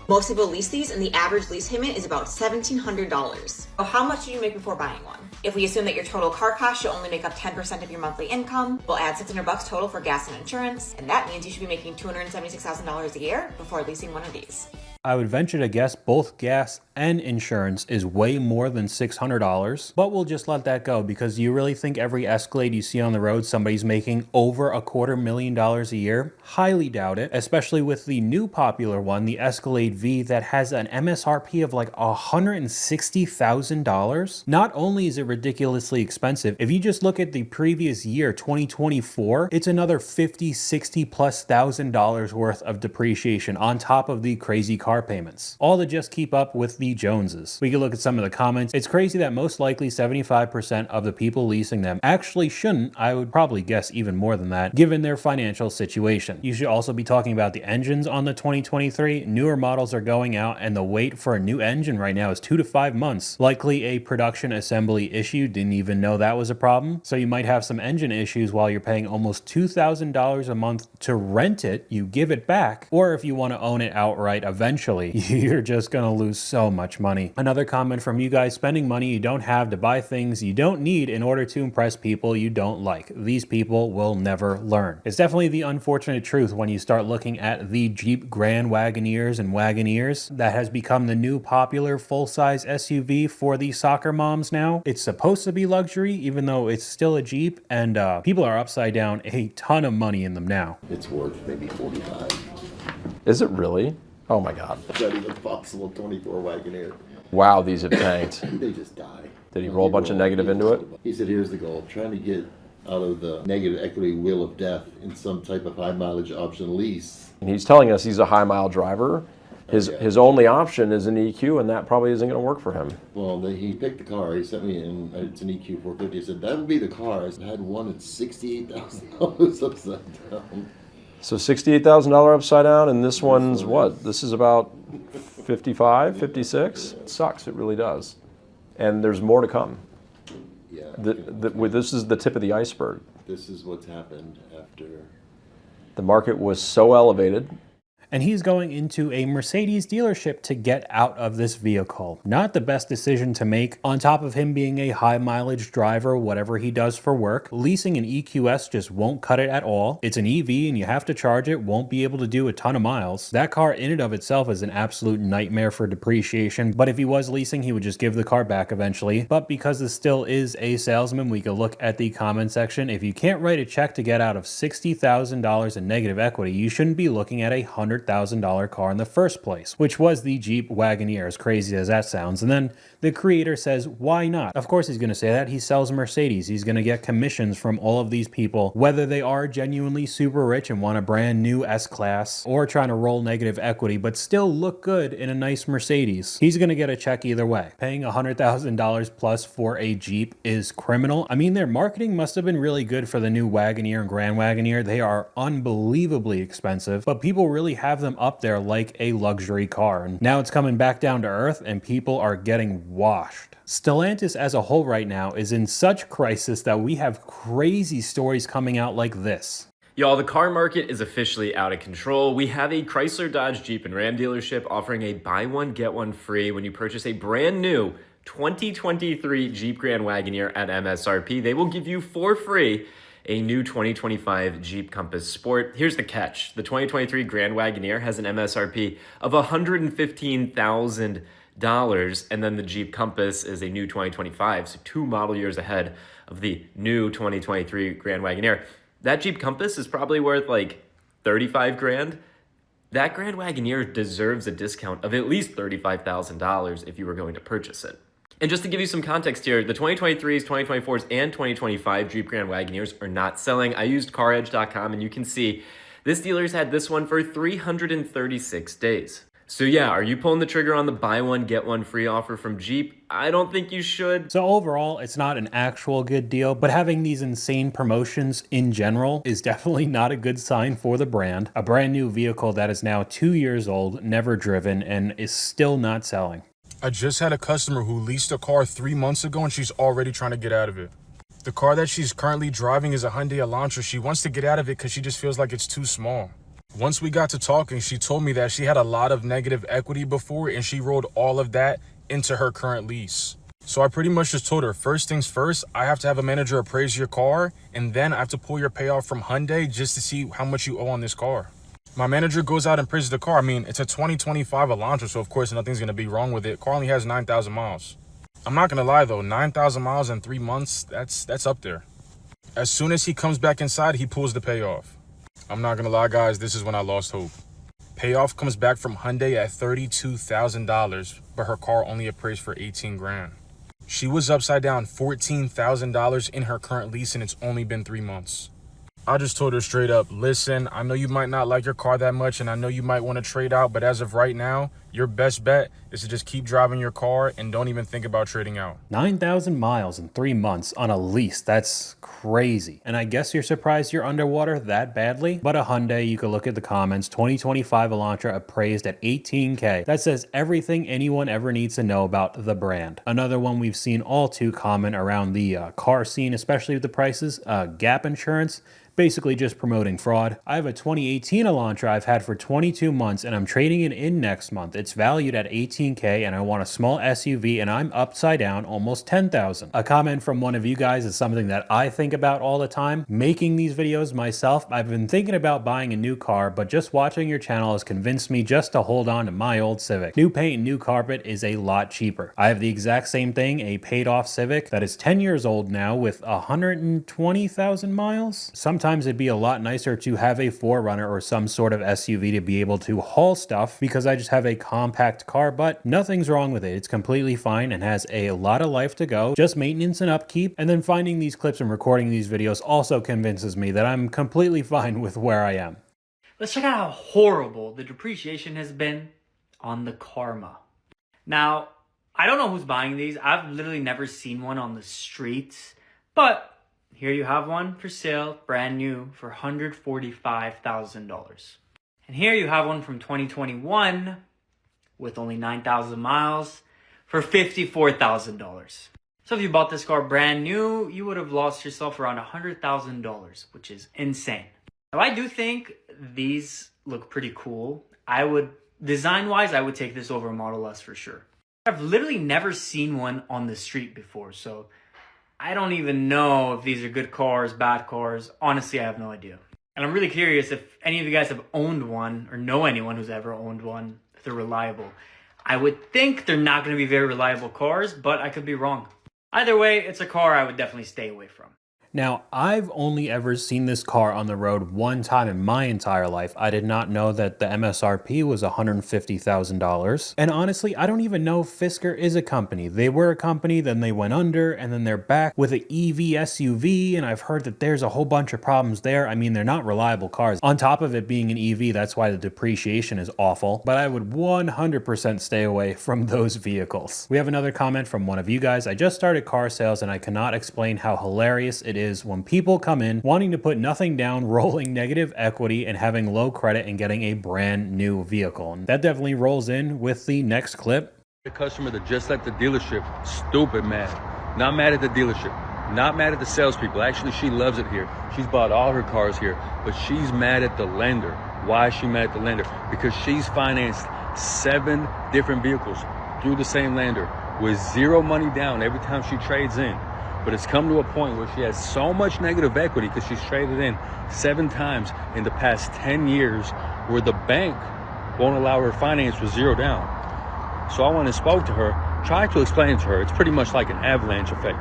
Most people lease these, and the average lease payment is about $1,700. So how much do you make before buying one? If we assume that your total car cost should only make up 10% of your monthly income, we'll add $600 total for gas and insurance, and that means you should be making $276,000 a year before leasing one of these. I would venture to guess both gas and insurance is way more than $600, but we'll just let that go, because you really think every Escalade you see on the road somebody's making over $250,000 a year? Highly doubt it, especially with the new popular one, the Escalade V, that has an MSRP of like $160,000. Not only is it ridiculously expensive, if you just look at the previous year, 2024, it's another $50,000-$60,000+ worth of depreciation on top of the crazy car payments, all to just keep up with the Joneses. We can look at some of the comments. It's crazy that most likely 75% of the people leasing them actually shouldn't. I would probably guess even more than that, given their financial situation. You should also be talking about the engines on the 2023. Newer models are going out, and the wait for a new engine right now is 2 to 5 months. Likely a production assembly issue. Didn't even know that was a problem. So you might have some engine issues while you're paying almost $2,000 a month to rent it. You give it back, or if you want to own it outright eventually, you're just gonna lose so much money. Another comment from you guys: spending money you don't have to buy things you don't need in order to impress people you don't like. These people will never learn. It's definitely the unfortunate truth when you start looking at the Jeep Grand Wagoneers and Wagoneers that has become the new popular full-size SUV for the soccer moms now. It's supposed to be luxury, even though it's still a Jeep, and people are upside down a ton of money in them now. It's worth maybe 45. Is it really? Oh my God. Is that even possible? 24 Wagoneer. Wow, these have tanked. They just die. Did he roll a bunch of negative into it? He said, here's the goal: trying to get out of the negative equity wheel of death in some type of high mileage option lease. And he's telling us he's a high mile driver. His only option is an EQ, and that probably isn't going to work for him. Well, he picked the car. He sent me in. It's an EQ 450. He said that would be the car. I had one at $68,000 upside down. So $68,000 upside down, and this one's what? This is about 55, 56? It sucks, it really does. And there's more to come. Yeah. This is the tip of the iceberg. This is what's happened after. The market was so elevated. And he's going into a Mercedes dealership to get out of this vehicle. Not the best decision to make, on top of him being a high mileage driver, whatever he does for work. Leasing an EQS just won't cut it at all. It's an EV and you have to charge it, won't be able to do a ton of miles. That car in and of itself is an absolute nightmare for depreciation, but if he was leasing, he would just give the car back eventually. But because this still is a salesman, we could look at the comment section. If you can't write a check to get out of $60,000 in negative equity, you shouldn't be looking at a $100,000 car in the first place, which was the Jeep Wagoneer, as crazy as that sounds. And then the creator says, why not? Of course he's going to say that. He sells Mercedes. He's going to get commissions from all of these people, whether they are genuinely super rich and want a brand new S-Class, or trying to roll negative equity but still look good in a nice Mercedes. He's going to get a check either way. Paying $100,000 plus for a Jeep is criminal. I mean, their marketing must have been really good for the new Wagoneer and Grand Wagoneer. They are unbelievably expensive, but people really have them up there like a luxury car. And now it's coming back down to earth and people are getting washed. Stellantis as a whole right now is in such crisis that we have crazy stories coming out like this. Y'all, the car market is officially out of control. We have a Chrysler, Dodge, Jeep, and Ram dealership offering a buy one, get one free when you purchase a brand new 2023 Jeep Grand Wagoneer at MSRP. They will give you for free a new 2025 Jeep Compass Sport. Here's the catch. The 2023 Grand Wagoneer has an MSRP of $115,000, and then the Jeep Compass is a new 2025, so 2 model years ahead of the new 2023 Grand Wagoneer. That Jeep Compass is probably worth like 35 grand. That Grand Wagoneer deserves a discount of at least $35,000 if you were going to purchase it. And just to give you some context here, the 2023s, 2024s, and 2025 Jeep Grand Wagoneers are not selling. I used CarEdge.com, and you can see this dealer's had this one for 336 days. So yeah, are you pulling the trigger on the buy one, get one free offer from Jeep? I don't think you should. So overall, it's not an actual good deal, but having these insane promotions in general is definitely not a good sign for the brand. A brand new vehicle that is now 2 years old, never driven, and is still not selling. I just had a customer who leased a car 3 months ago and she's already trying to get out of it. The car that she's currently driving is a Hyundai Elantra. She wants to get out of it because she just feels like it's too small. Once we got to talking, she told me that she had a lot of negative equity before and she rolled all of that into her current lease. So I pretty much just told her, first things first, I have to have a manager appraise your car, and then I have to pull your payoff from Hyundai just to see how much you owe on this car. My manager goes out and appraises the car. I mean, it's a 2025 Elantra, so of course nothing's going to be wrong with it. Car only has 9,000 miles. I'm not going to lie though, 9,000 miles in 3 months, that's up there. As soon as he comes back inside, he pulls the payoff. I'm not gonna lie, guys, this is when I lost hope. Payoff comes back from Hyundai at $32,000, but her car only appraised for 18 grand. She was upside down $14,000 in her current lease, and it's only been 3 months. I just told her straight up, listen, I know you might not like your car that much, and I know you might want to trade out, but as of right now, your best bet is to just keep driving your car and don't even think about trading out. 9,000 miles in 3 months on a lease, that's crazy. And I guess you're surprised you're underwater that badly? But a Hyundai, you could look at the comments, 2025 Elantra appraised at 18K. That says everything anyone ever needs to know about the brand. Another one we've seen all too common around the car scene, especially with the prices, gap insurance. Basically just promoting fraud. I have a 2018 Elantra I've had for 22 months and I'm trading it in next month. It's valued at 18K and I want a small SUV and I'm upside down almost 10,000. A comment from one of you guys is something that I think about all the time. Making these videos myself, I've been thinking about buying a new car, but just watching your channel has convinced me just to hold on to my old Civic. New paint and new carpet is a lot cheaper. I have the exact same thing, a paid off Civic that is 10 years old now with 120,000 miles. Sometimes it'd be a lot nicer to have a 4Runner or some sort of SUV to be able to haul stuff because I just have a compact car, but nothing's wrong with it. It's completely fine and has a lot of life to go, just maintenance and upkeep. And then finding these clips and recording these videos also convinces me that I'm completely fine with where I am. Let's check out how horrible the depreciation has been on the Karma. Now, I don't know who's buying these. I've literally never seen one on the streets, but here you have one for sale, brand new, for $145,000. And here you have one from 2021 with only 9,000 miles for $54,000. So if you bought this car brand new, you would have lost yourself around $100,000, which is insane. Now I do think these look pretty cool. Design-wise, I would take this over a Model S for sure. I've literally never seen one on the street before, so I don't even know if these are good cars, bad cars. Honestly, I have no idea. And I'm really curious if any of you guys have owned one or know anyone who's ever owned one, if they're reliable. I would think they're not going to be very reliable cars, but I could be wrong. Either way, it's a car I would definitely stay away from. Now, I've only ever seen this car on the road one time in my entire life. I did not know that the MSRP was $150,000. And honestly, I don't even know if Fisker is a company. They were a company, then they went under, and then they're back with an EV SUV, and I've heard that there's a whole bunch of problems there. I mean, they're not reliable cars. On top of it being an EV, that's why the depreciation is awful. But I would 100% stay away from those vehicles. We have another comment from one of you guys. I just started car sales, and I cannot explain how hilarious it is when people come in wanting to put nothing down, rolling negative equity and having low credit and getting a brand new vehicle. And that definitely rolls in with the next clip. The customer that just left the dealership, stupid mad. Not mad at the dealership, not mad at the salespeople. Actually, she loves it here. She's bought all her cars here, but she's mad at the lender. Why is she mad at the lender? Because she's financed 7 different vehicles through the same lender with 0 money down every time she trades in. But it's come to a point where she has so much negative equity because she's traded in 7 times in the past 10 years where the bank won't allow her finance with 0 down. So I went and spoke to her, tried to explain to her, it's pretty much like an avalanche effect.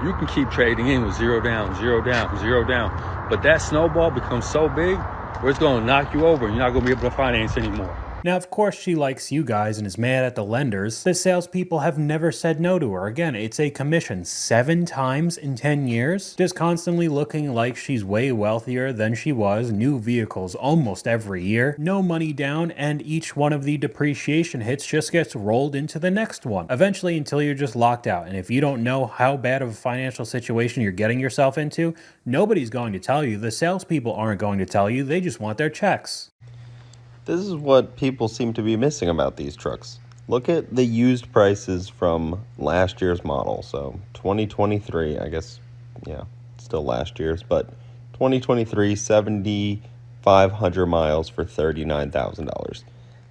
You can keep trading in with 0 down, 0 down, 0 down. But that snowball becomes so big where it's going to knock you over and you're not going to be able to finance anymore. Now, of course, she likes you guys and is mad at the lenders. The salespeople have never said no to her. Again, it's a commission 7 times in 10 years. Just constantly looking like she's way wealthier than she was. New vehicles almost every year. No money down, and each one of the depreciation hits just gets rolled into the next one. Eventually, until you're just locked out. And if you don't know how bad of a financial situation you're getting yourself into, nobody's going to tell you. The salespeople aren't going to tell you. They just want their checks. This is what people seem to be missing about these trucks. Look at the used prices from last year's model. So 2023, I guess, yeah, still last year's, but 2023, 7,500 miles for $39,000.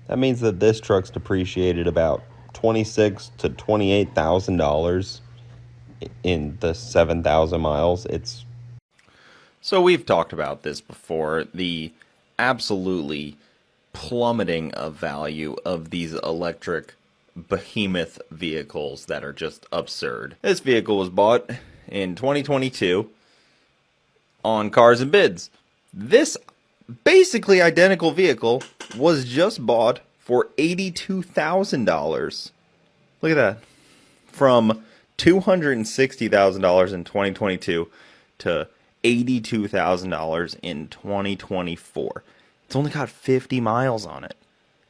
That means that this truck's depreciated about $26,000 to $28,000 in the 7,000 miles. So we've talked about this before, the absolutely plummeting of value of these electric behemoth vehicles that are just absurd. This vehicle was bought in 2022 on Cars and Bids. This basically identical vehicle was just bought for $82,000. Look at that. From $260,000 in 2022 to $82,000 in 2024. It's only got 50 miles on it.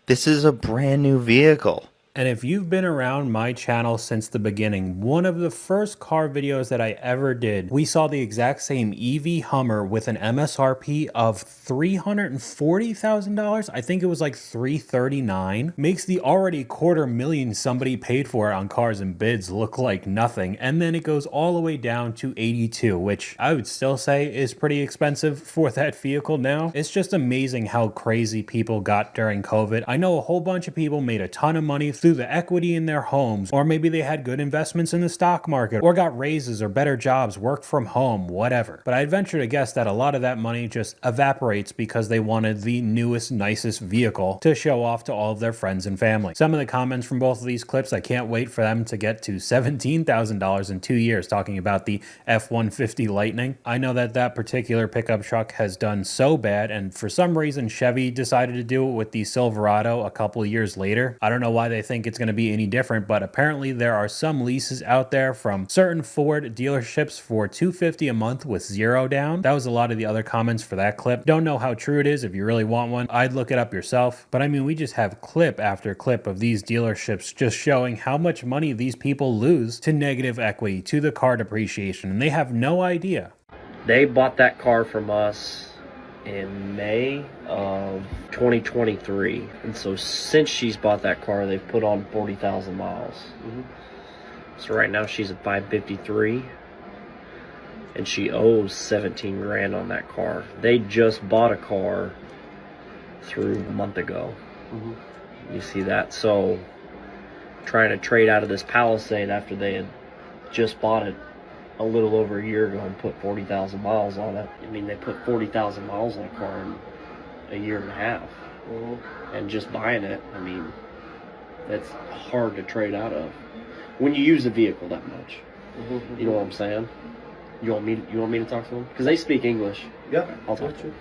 This is a brand new vehicle. And if you've been around my channel since the beginning, one of the first car videos that I ever did, we saw the exact same EV Hummer with an MSRP of $340,000. I think it was like $339. Makes the already $250,000 somebody paid for it on Cars and Bids look like nothing. And then it goes all the way down to 82, which I would still say is pretty expensive for that vehicle now. It's just amazing how crazy people got during COVID. I know a whole bunch of people made a ton of money through the equity in their homes, or maybe they had good investments in the stock market, or got raises or better jobs, worked from home, whatever. But I'd venture to guess that a lot of that money just evaporates because they wanted the newest, nicest vehicle to show off to all of their friends and family. Some of the comments from both of these clips, I can't wait for them to get to $17,000 in 2 years, talking about the F-150 Lightning. I know that that particular pickup truck has done so bad, and for some reason Chevy decided to do it with the Silverado a couple of years later. I don't know why they think it's going to be any different, but apparently there are some leases out there from certain Ford dealerships for $250 a month with 0 down. That was a lot of the other comments for that clip. Don't know how true it is. If you really want one, I'd look it up yourself. But I mean, we just have clip after clip of these dealerships just showing how much money these people lose to negative equity, to the car depreciation, and they have no idea. They bought that car from us in May of 2023, and so since she's bought that car, they've put on 40,000 miles. So right now she's at 553, and she owes 17 grand on that car. They just bought a car through a month ago. You see that? So trying to trade out of this Palisade after they had just bought it a little over a year ago and put 40,000 miles on it. I mean, they put 40,000 miles on a car in a year and a half. And just buying it, I mean, that's hard to trade out of when you use a vehicle that much. You know what I'm saying? You want me to talk to them? Because they speak English. Yeah, I'll talk to them.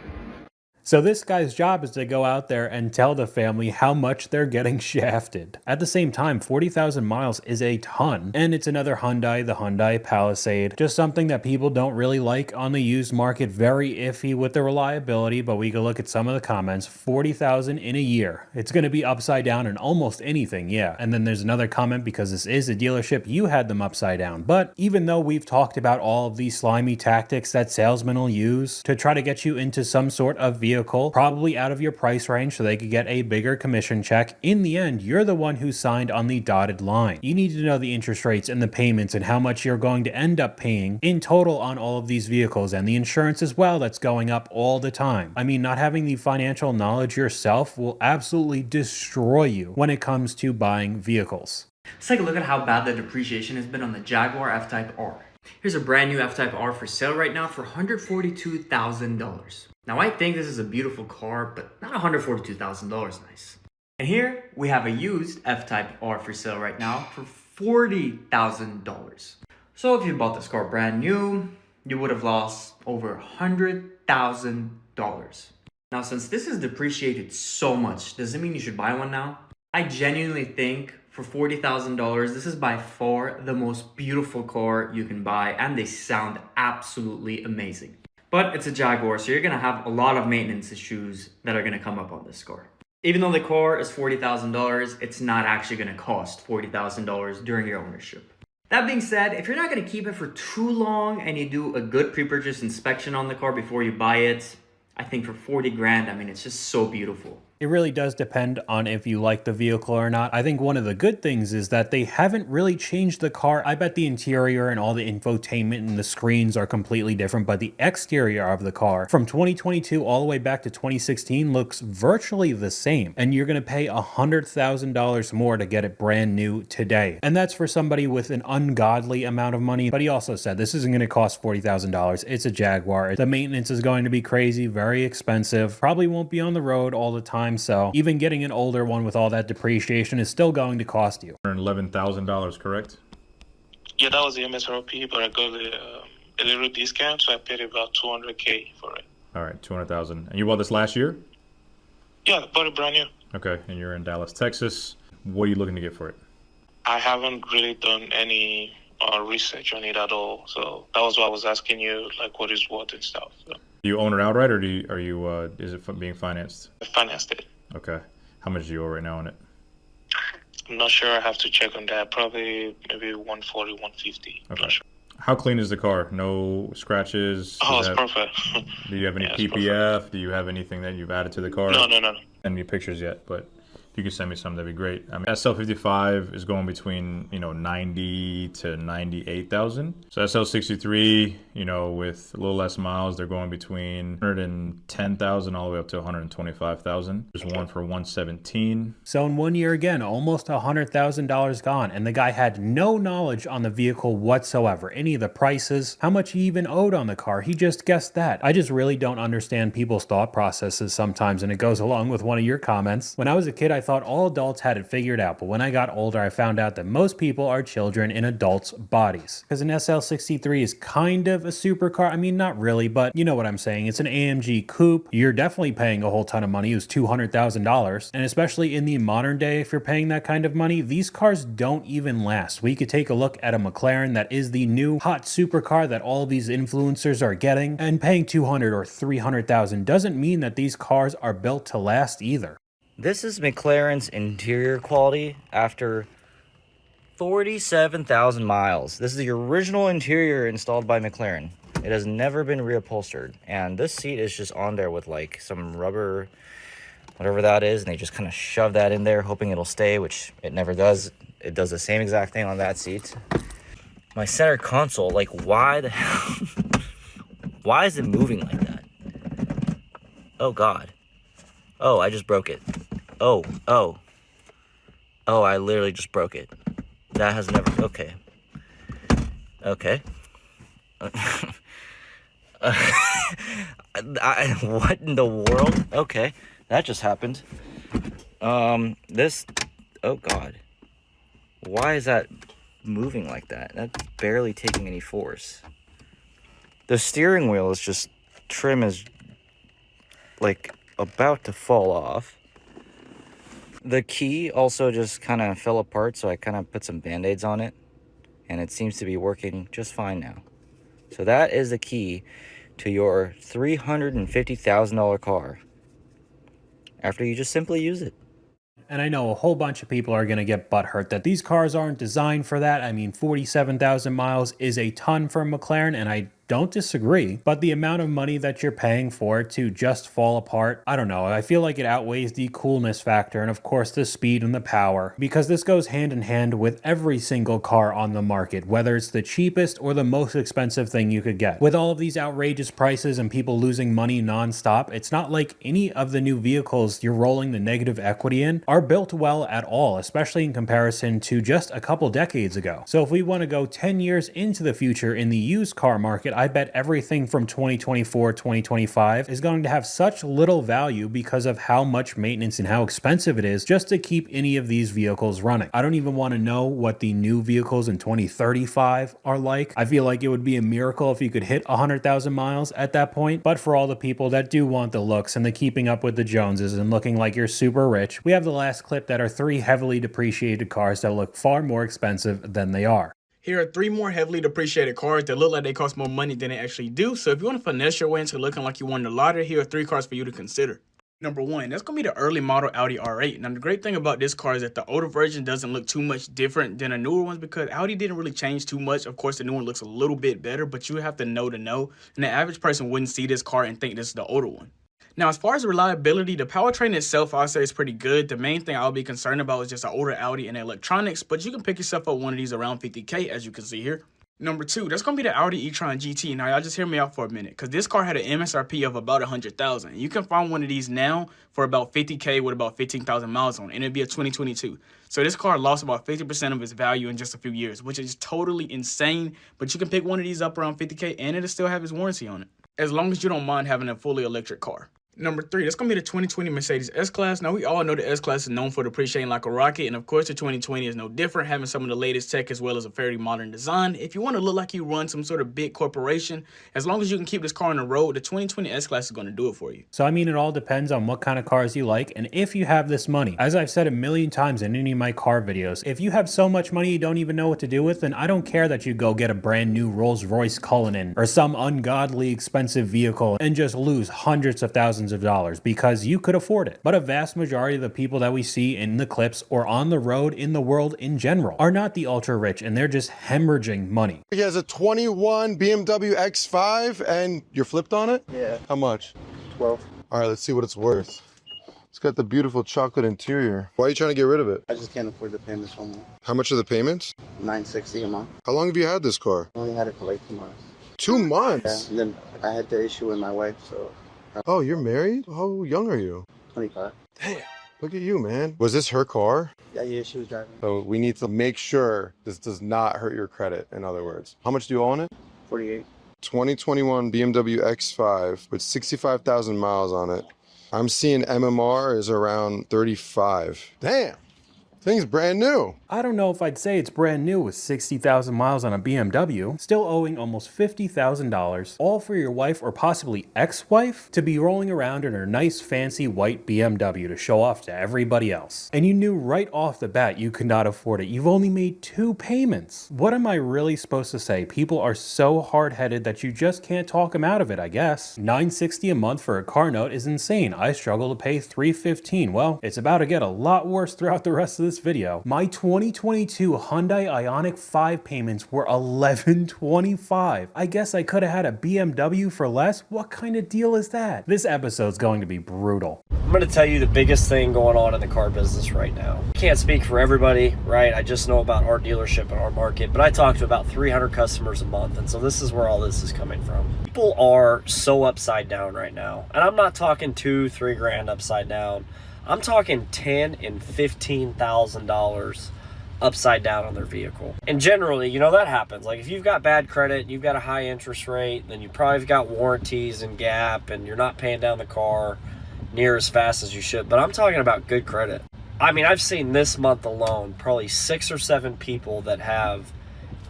So this guy's job is to go out there and tell the family how much they're getting shafted. At the same time, 40,000 miles is a ton, and it's another Hyundai, the Hyundai Palisade. Just something that people don't really like on the used market. Very iffy with the reliability, but we can look at some of the comments. 40,000 in a year. It's going to be upside down in almost anything, yeah. And then there's another comment, because this is a dealership, you had them upside down. But even though we've talked about all of these slimy tactics that salesmen will use to try to get you into some sort of vehicle, probably out of your price range so they could get a bigger commission check, in the end, you're the one who signed on the dotted line. You need to know the interest rates and the payments and how much you're going to end up paying in total on all of these vehicles, and the insurance as well that's going up all the time. I mean, not having the financial knowledge yourself will absolutely destroy you when it comes to buying vehicles. Let's take a look at how bad the depreciation has been on the Jaguar F-Type R. Here's a brand new F-Type R for sale right now for $142,000. Now I think this is a beautiful car, but not $142,000 nice. And here we have a used F-Type R for sale right now for $40,000. So if you bought this car brand new, you would have lost over $100,000. Now, since this is depreciated so much, does it mean you should buy one now? I genuinely think for $40,000, this is by far the most beautiful car you can buy, and they sound absolutely amazing. But it's a Jaguar, so you're gonna have a lot of maintenance issues that are gonna come up on this car. Even though the car is $40,000, it's not actually gonna cost $40,000 during your ownership. That being said, if you're not gonna keep it for too long and you do a good pre-purchase inspection on the car before you buy it, I think for 40 grand, I mean, it's just so beautiful. It really does depend on if you like the vehicle or not. I think one of the good things is that they haven't really changed the car. I bet the interior and all the infotainment and the screens are completely different, but the exterior of the car from 2022 all the way back to 2016 looks virtually the same. And you're going to pay $100,000 more to get it brand new today. And that's for somebody with an ungodly amount of money. But he also said this isn't going to cost $40,000. It's a Jaguar. The maintenance is going to be crazy, very expensive. Probably won't be on the road all the time. So even getting an older one with all that depreciation is still going to cost you $11,000, correct? Yeah, that was the MSRP, but I got a little discount, so I paid about $200K for it. All right, 200,000. And you bought this last year? Yeah, I bought it brand new. Okay, and you're in Dallas, Texas. What are you looking to get for it? I haven't really done any research on it at all, so that was why I was asking you, like, what is what and stuff. So. Do you own it outright, or is it being financed? I financed it. Okay. How much do you owe right now on it? I'm not sure. I have to check on that. Probably maybe 140, 150. Okay. Not sure. How clean is the car? No scratches? Oh, it's perfect. Do you have any PPF? Perfect. Do you have anything that you've added to the car? No. Send me pictures yet, but if you could send me some, that'd be great. I mean, SL55 is going between 90 to 98,000. So SL63, with a little less miles, they're going between 110,000 all the way up to 125,000. There's one for 117. So in 1 year again, almost $100,000 gone, and the guy had no knowledge on the vehicle whatsoever, any of the prices, how much he even owed on the car. He just guessed that. I just really don't understand people's thought processes sometimes, and it goes along with one of your comments. When I was a kid, I thought all adults had it figured out, but when I got older, I found out that most people are children in adults' bodies. Because an SL63 is kind of a supercar. I mean, not really, but you know what I'm saying. It's an AMG coupe. You're definitely paying a whole ton of money. It was $200,000. And especially in the modern day, if you're paying that kind of money, these cars don't even last. We could take a look at a McLaren that is the new hot supercar that all these influencers are getting, and paying $200,000 or $300,000 doesn't mean that these cars are built to last either. This is McLaren's interior quality after 47,000 miles. This is the original interior installed by McLaren. It has never been reupholstered. And this seat is just on there with like some rubber, whatever that is. And they just kind of shove that in there, hoping it'll stay, which it never does. It does the same exact thing on that seat. My center console, like why the hell? Why is it moving like that? Oh God. Oh, I just broke it. Oh, I literally just broke it. That has never, okay. What in the world? Okay, that just happened. Oh God. Why is that moving like that? That's barely taking any force. The steering wheel is just, trim is like about to fall off. The key also just kind of fell apart, so I kind of put some band-aids on it, and it seems to be working just fine now. So that is the key to your $350,000 car after you just simply use it. And I know a whole bunch of people are going to get butthurt that these cars aren't designed for that. I mean, 47,000 miles is a ton for McLaren, and I don't disagree, but the amount of money that you're paying for it to just fall apart, I don't know. I feel like it outweighs the coolness factor and of course the speed and the power, because this goes hand in hand with every single car on the market, whether it's the cheapest or the most expensive thing you could get. With all of these outrageous prices and people losing money nonstop, it's not like any of the new vehicles you're rolling the negative equity in are built well at all, especially in comparison to just a couple decades ago. So if we want to go 10 years into the future in the used car market, I bet everything from 2024, 2025 is going to have such little value because of how much maintenance and how expensive it is just to keep any of these vehicles running. I don't even want to know what the new vehicles in 2035 are like. I feel like it would be a miracle if you could hit 100,000 miles at that point. But for all the people that do want the looks and the keeping up with the Joneses and looking like you're super rich, we have the last clip that are 3 heavily depreciated cars that look far more expensive than they are. Here are 3 more heavily depreciated cars that look like they cost more money than they actually do. So if you want to finesse your way into looking like you won the lottery, here are 3 cars for you to consider. Number 1, that's going to be the early model Audi R8. Now, the great thing about this car is that the older version doesn't look too much different than the newer ones because Audi didn't really change too much. Of course, the new one looks a little bit better, but you have to know. And the average person wouldn't see this car and think this is the older one. Now, as far as reliability, the powertrain itself, I'll say is pretty good. The main thing I'll be concerned about is just an older Audi and electronics, but you can pick yourself up one of these around 50K, as you can see here. Number 2, that's going to be the Audi e-tron GT. Now, y'all just hear me out for a minute, because this car had an MSRP of about 100,000. You can find one of these now for about 50K with about 15,000 miles on it, and it'd be a 2022. So this car lost about 50% of its value in just a few years, which is totally insane, but you can pick one of these up around 50K, and it'll still have its warranty on it, as long as you don't mind having a fully electric car. Number 3, that's going to be the 2020 Mercedes S-Class. Now, we all know the S-Class is known for depreciating like a rocket, and of course, the 2020 is no different, having some of the latest tech as well as a fairly modern design. If you want to look like you run some sort of big corporation, as long as you can keep this car on the road, the 2020 S-Class is going to do it for you. So, I mean, it all depends on what kind of cars you like, and if you have this money. As I've said a million times in any of my car videos, if you have so much money you don't even know what to do with, then I don't care that you go get a brand new Rolls-Royce Cullinan or some ungodly expensive vehicle and just lose hundreds of thousands of dollars because you could afford it. But a vast majority of the people that we see in the clips or on the road in the world in general are not the ultra rich, and they're just hemorrhaging money. He has a 21 BMW X5 and you're flipped on it? Yeah. How much? 12. All right, let's see what it's worth. It's got the beautiful chocolate interior. Why are you trying to get rid of it? I just can't afford the payments no more. How much are the payments? $960 a month. How long have you had this car? I only had it for like 2 months. 2 months? Yeah, and then I had the issue with my wife, so. Oh, you're married? How young are you? 25. Damn. Look at you, man. Was this her car? Yeah, she was driving. So we need to make sure this does not hurt your credit, in other words. How much do you owe on it? 48. 2021 BMW X5 with 65,000 miles on it. I'm seeing MMR is around 35. Damn. Thing's brand new. I don't know if I'd say it's brand new with 60,000 miles on a BMW, still owing almost $50,000, all for your wife or possibly ex-wife to be rolling around in her nice fancy white BMW to show off to everybody else. And you knew right off the bat you could not afford it. You've only made 2 payments. What am I really supposed to say? People are so hard-headed that you just can't talk them out of it, I guess. $960 a month for a car note is insane. I struggle to pay $315. Well, it's about to get a lot worse throughout the rest of this video. My 2022 Hyundai Ioniq 5 payments were $1,125. I guess I could have had a BMW for less. What kind of deal is that? This episode's going to be brutal. I'm going to tell you the biggest thing going on in the car business right now. Can't speak for everybody, right? I just know about our dealership and our market, but I talk to about 300 customers a month, and so this is where all this is coming from. People are so upside down right now, and I'm not talking $2-3 grand upside down. I'm talking $10,000 and $15,000 upside down on their vehicle. And generally, you know, that happens. Like if you've got bad credit, you've got a high interest rate, then you probably got warranties and gap, and you're not paying down the car near as fast as you should. But I'm talking about good credit. I mean, I've seen this month alone probably 6 or 7 people that have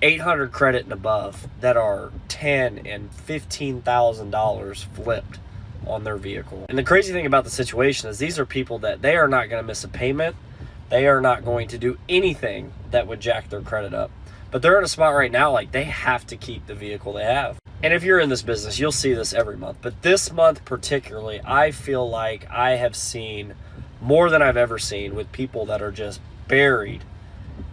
800 credit and above that are $10,000 and $15,000 flipped on their vehicle. And the crazy thing about the situation is these are people that they are not going to miss a payment. They are not going to do anything that would jack their credit up. But they're in a spot right now like they have to keep the vehicle they have. And if you're in this business, you'll see this every month. But this month particularly, I feel like I have seen more than I've ever seen with people that are just buried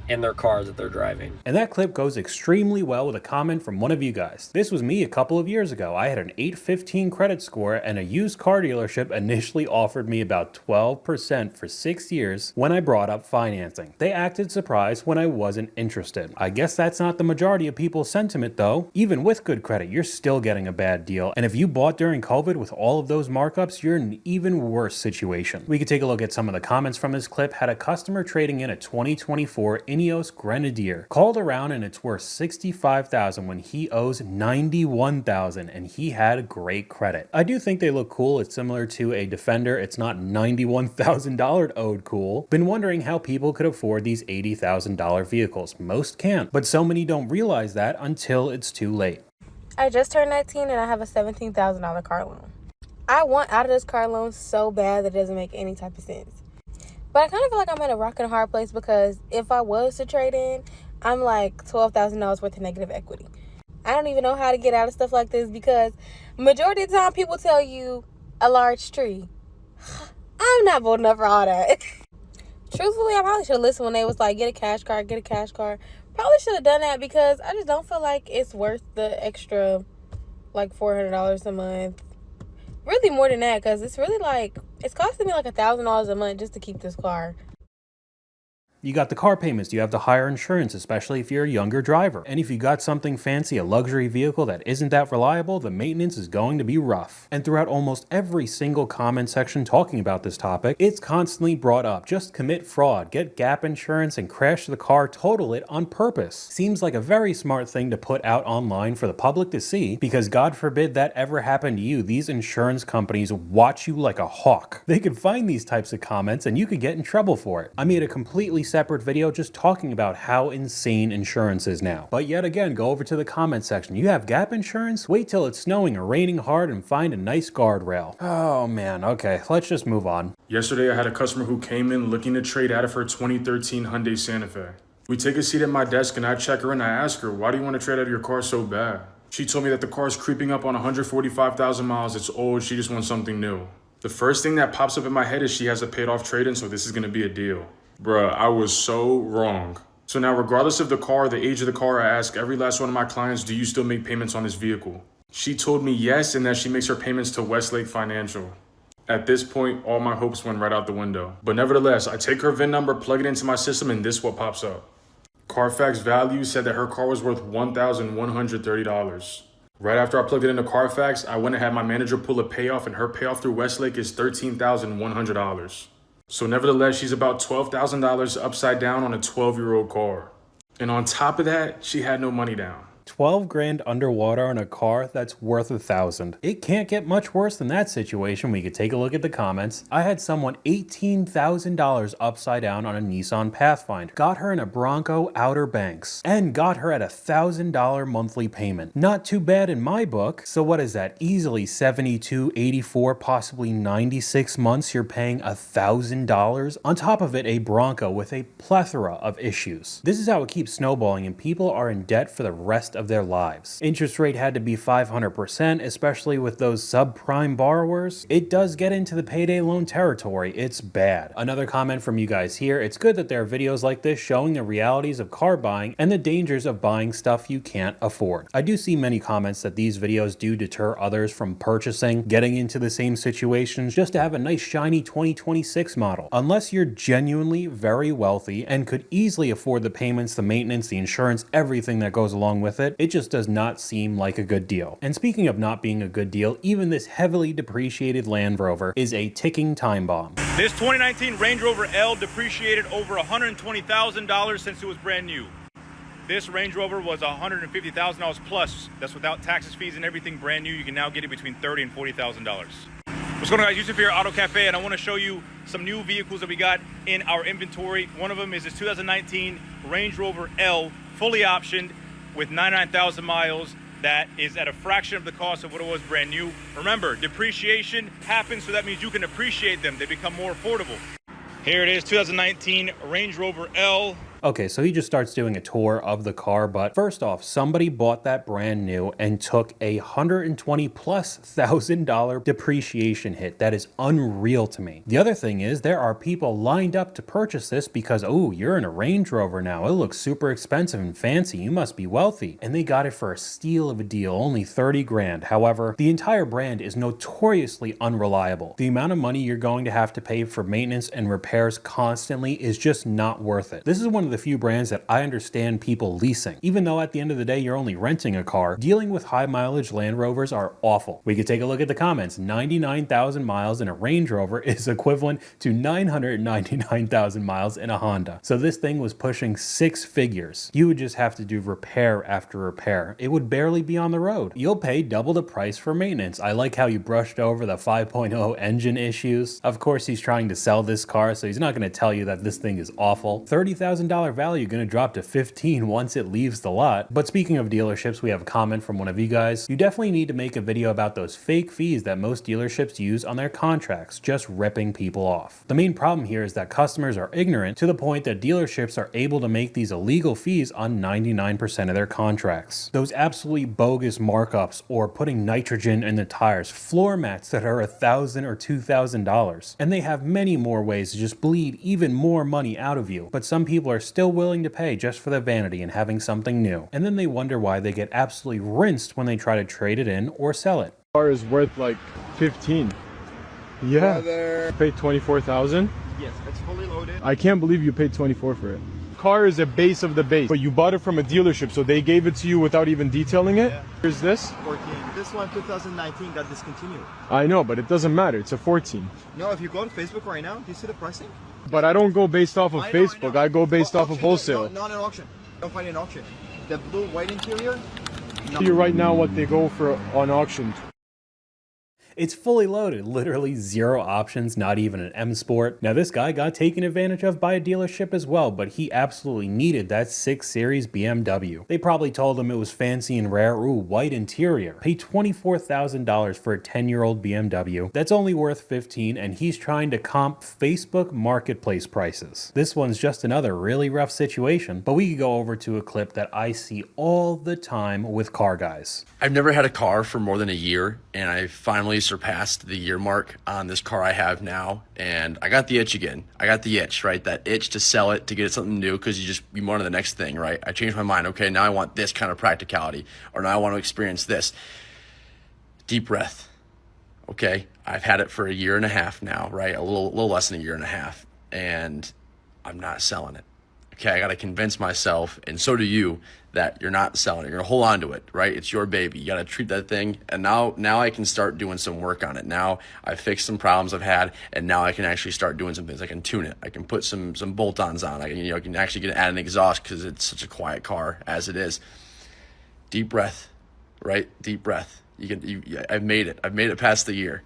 in their car that they're driving. And that clip goes extremely well with a comment from one of you guys. This was me a couple of years ago. I had an 815 credit score and a used car dealership initially offered me about 12% for 6 years when I brought up financing. They acted surprised when I wasn't interested. I guess that's not the majority of people's sentiment though. Even with good credit, you're still getting a bad deal. And if you bought during COVID with all of those markups, you're in an even worse situation. We could take a look at some of the comments from this clip. Had a customer trading in a 2024 Ineos Grenadier. Called around and it's worth $65,000 when he owes $91,000 and he had great credit. I do think they look cool. It's similar to a Defender. It's not $91,000 owed cool. Been wondering how people could afford these $80,000 vehicles. Most can't, but so many don't realize that until it's too late. I just turned 19 and I have a $17,000 car loan. I want out of this car loan so bad that it doesn't make any type of sense. But I kind of feel like I'm in a rock and a hard place because if I was to trade in, I'm like $12,000 worth of negative equity. I don't even know how to get out of stuff like this because majority of the time people tell you a large tree. I'm not bold enough for all that. Truthfully, I probably should have listened when they was like, get a cash card, get a cash card. Probably should have done that because I just don't feel like it's worth the extra like $400 a month. Really more than that because it's really like, it's costing me like $1,000 a month just to keep this car. You got the car payments, you have the higher insurance, especially if you're a younger driver. And if you got something fancy, a luxury vehicle that isn't that reliable, the maintenance is going to be rough. And throughout almost every single comment section talking about this topic, it's constantly brought up. Just commit fraud, get gap insurance, and crash the car, total it on purpose. Seems like a very smart thing to put out online for the public to see, because God forbid that ever happened to you, these insurance companies watch you like a hawk. They could find these types of comments and you could get in trouble for it. I made a completely separate video just talking about how insane insurance is now. But yet again, go over to the comment section. You have gap insurance? Wait till it's snowing or raining hard and find a nice guardrail. Oh man, okay, let's just move on. Yesterday, I had a customer who came in looking to trade out of her 2013 Hyundai Santa Fe. We take a seat at my desk and I check her and I ask her, why do you want to trade out of your car so bad? She told me that the car is creeping up on 145,000 miles. It's old. She just wants something new. The first thing that pops up in my head is she has a paid off trade-in, so this is going to be a deal. Bruh, I was so wrong. So now, regardless of the car, the age of the car, I ask every last one of my clients, do you still make payments on this vehicle? She told me yes, and that she makes her payments to Westlake Financial. At this point, all my hopes went right out the window. But nevertheless, I take her VIN number, plug it into my system, and this is what pops up. Carfax Value said that her car was worth $1,130. Right after I plugged it into Carfax, I went and had my manager pull a payoff, and her payoff through Westlake is $13,100. So nevertheless, she's about $12,000 upside down on a 12-year-old car. And on top of that, she had no money down. 12 grand underwater on a car that's worth $1,000. It can't get much worse than that situation. We could take a look at the comments. I had someone $18,000 upside down on a Nissan Pathfinder. Got her in a Bronco Outer Banks and got her at $1,000 monthly payment. Not too bad in my book. So what is that? Easily 72, 84, possibly 96 months you're paying $1,000. On top of it, a Bronco with a plethora of issues. This is how it keeps snowballing and people are in debt for the rest of their lives. Interest rate had to be 500%, especially with those subprime borrowers. It does get into the payday loan territory. It's bad. Another comment from you guys here. It's good that there are videos like this showing the realities of car buying and the dangers of buying stuff you can't afford. I do see many comments that these videos do deter others from purchasing, getting into the same situations just to have a nice shiny 2026 model. Unless you're genuinely very wealthy and could easily afford the payments, the maintenance, the insurance, everything that goes along with it, it just does not seem like a good deal. And speaking of not being a good deal, even this heavily depreciated Land Rover is a ticking time bomb. This 2019 Range Rover L depreciated over $120,000 since it was brand new. This Range Rover was $150,000 plus. That's without taxes, fees, and everything brand new. You can now get it between $30,000 and $40,000. What's going on, guys? Yusuf here, Auto Cafe, and I want to show you some new vehicles that we got in our inventory. One of them is this 2019 Range Rover L, fully optioned, with 99,000 miles. That is at a fraction of the cost of what it was brand new. Remember, depreciation happens, so that means you can appreciate them. They become more affordable. Here it is, 2019 Range Rover L. Okay, so he just starts doing a tour of the car, but first off, somebody bought that brand new and took a $120,000+ depreciation hit. That is unreal to me. The other thing is there are people lined up to purchase this because, oh, you're in a Range Rover now. It looks super expensive and fancy. You must be wealthy. And they got it for a steal of a deal, only 30 grand. However, the entire brand is notoriously unreliable. The amount of money you're going to have to pay for maintenance and repairs constantly is just not worth it. This is one of the the few brands that I understand people leasing. Even though at the end of the day you're only renting a car, dealing with high mileage Land Rovers are awful. We could take a look at the comments. 99,000 miles in a Range Rover is equivalent to 999,000 miles in a Honda. So this thing was pushing 6 figures. You would just have to do repair after repair. It would barely be on the road. You'll pay double the price for maintenance. I like how you brushed over the 5.0 engine issues. Of course, he's trying to sell this car, so he's not going to tell you that this thing is awful. $30,000 value going to drop to 15 once it leaves the lot. But speaking of dealerships, we have a comment from one of you guys. You definitely need to make a video about those fake fees that most dealerships use on their contracts, just ripping people off. The main problem here is that customers are ignorant to the point that dealerships are able to make these illegal fees on 99% of their contracts. Those absolutely bogus markups, or putting nitrogen in the tires, floor mats that are $1,000 or $2,000. And they have many more ways to just bleed even more money out of you. But some people are still willing to pay just for the vanity and having something new. And then they wonder why they get absolutely rinsed when they try to trade it in or sell it. Car is worth like 15. Yeah. You paid 24,000? Yes, it's fully loaded. I can't believe you paid 24 for it. Car is a base of the base, but you bought it from a dealership, so they gave it to you without even detailing it? Yeah. Here's this? 14. This one, 2019, got discontinued. I know, but it doesn't matter. It's a 14. No, if you go on Facebook right now, do you see the pricing? But I don't go based off of Facebook. I go based off of wholesale. Not an auction. Don't find an auction. The blue white interior. See right now what they go for on auction. It's fully loaded, literally 0 options, not even an M Sport. Now this guy got taken advantage of by a dealership as well, but he absolutely needed that 6 Series BMW. They probably told him it was fancy and rare. Ooh, white interior. Pay $24,000 for a 10-year-old BMW. That's only worth 15, and he's trying to comp Facebook marketplace prices. This one's just another really rough situation, but we could go over to a clip that I see all the time with car guys. I've never had a car for more than a year, and I finally surpassed the year mark on this car I have now, and I got the itch again. I got the itch, right? That itch to sell it, to get something new, because you want the next thing, right? I changed my mind. Okay, now I want this kind of practicality, or now I want to experience this. Deep breath. Okay, I've had it for a year and a half now, right? A little less than a year and a half, and I'm not selling it. Okay, I got to convince myself, and so do you, that you're not selling it. You're going to hold on to it, right? It's your baby. You got to treat that thing. And now I can start doing some work on it. Now I've fixed some problems I've had, and now I can actually start doing some things. I can tune it. I can put some bolt-ons on. I can actually add an exhaust because it's such a quiet car as it is. Deep breath, right? Deep breath. I've made it. I've made it past the year.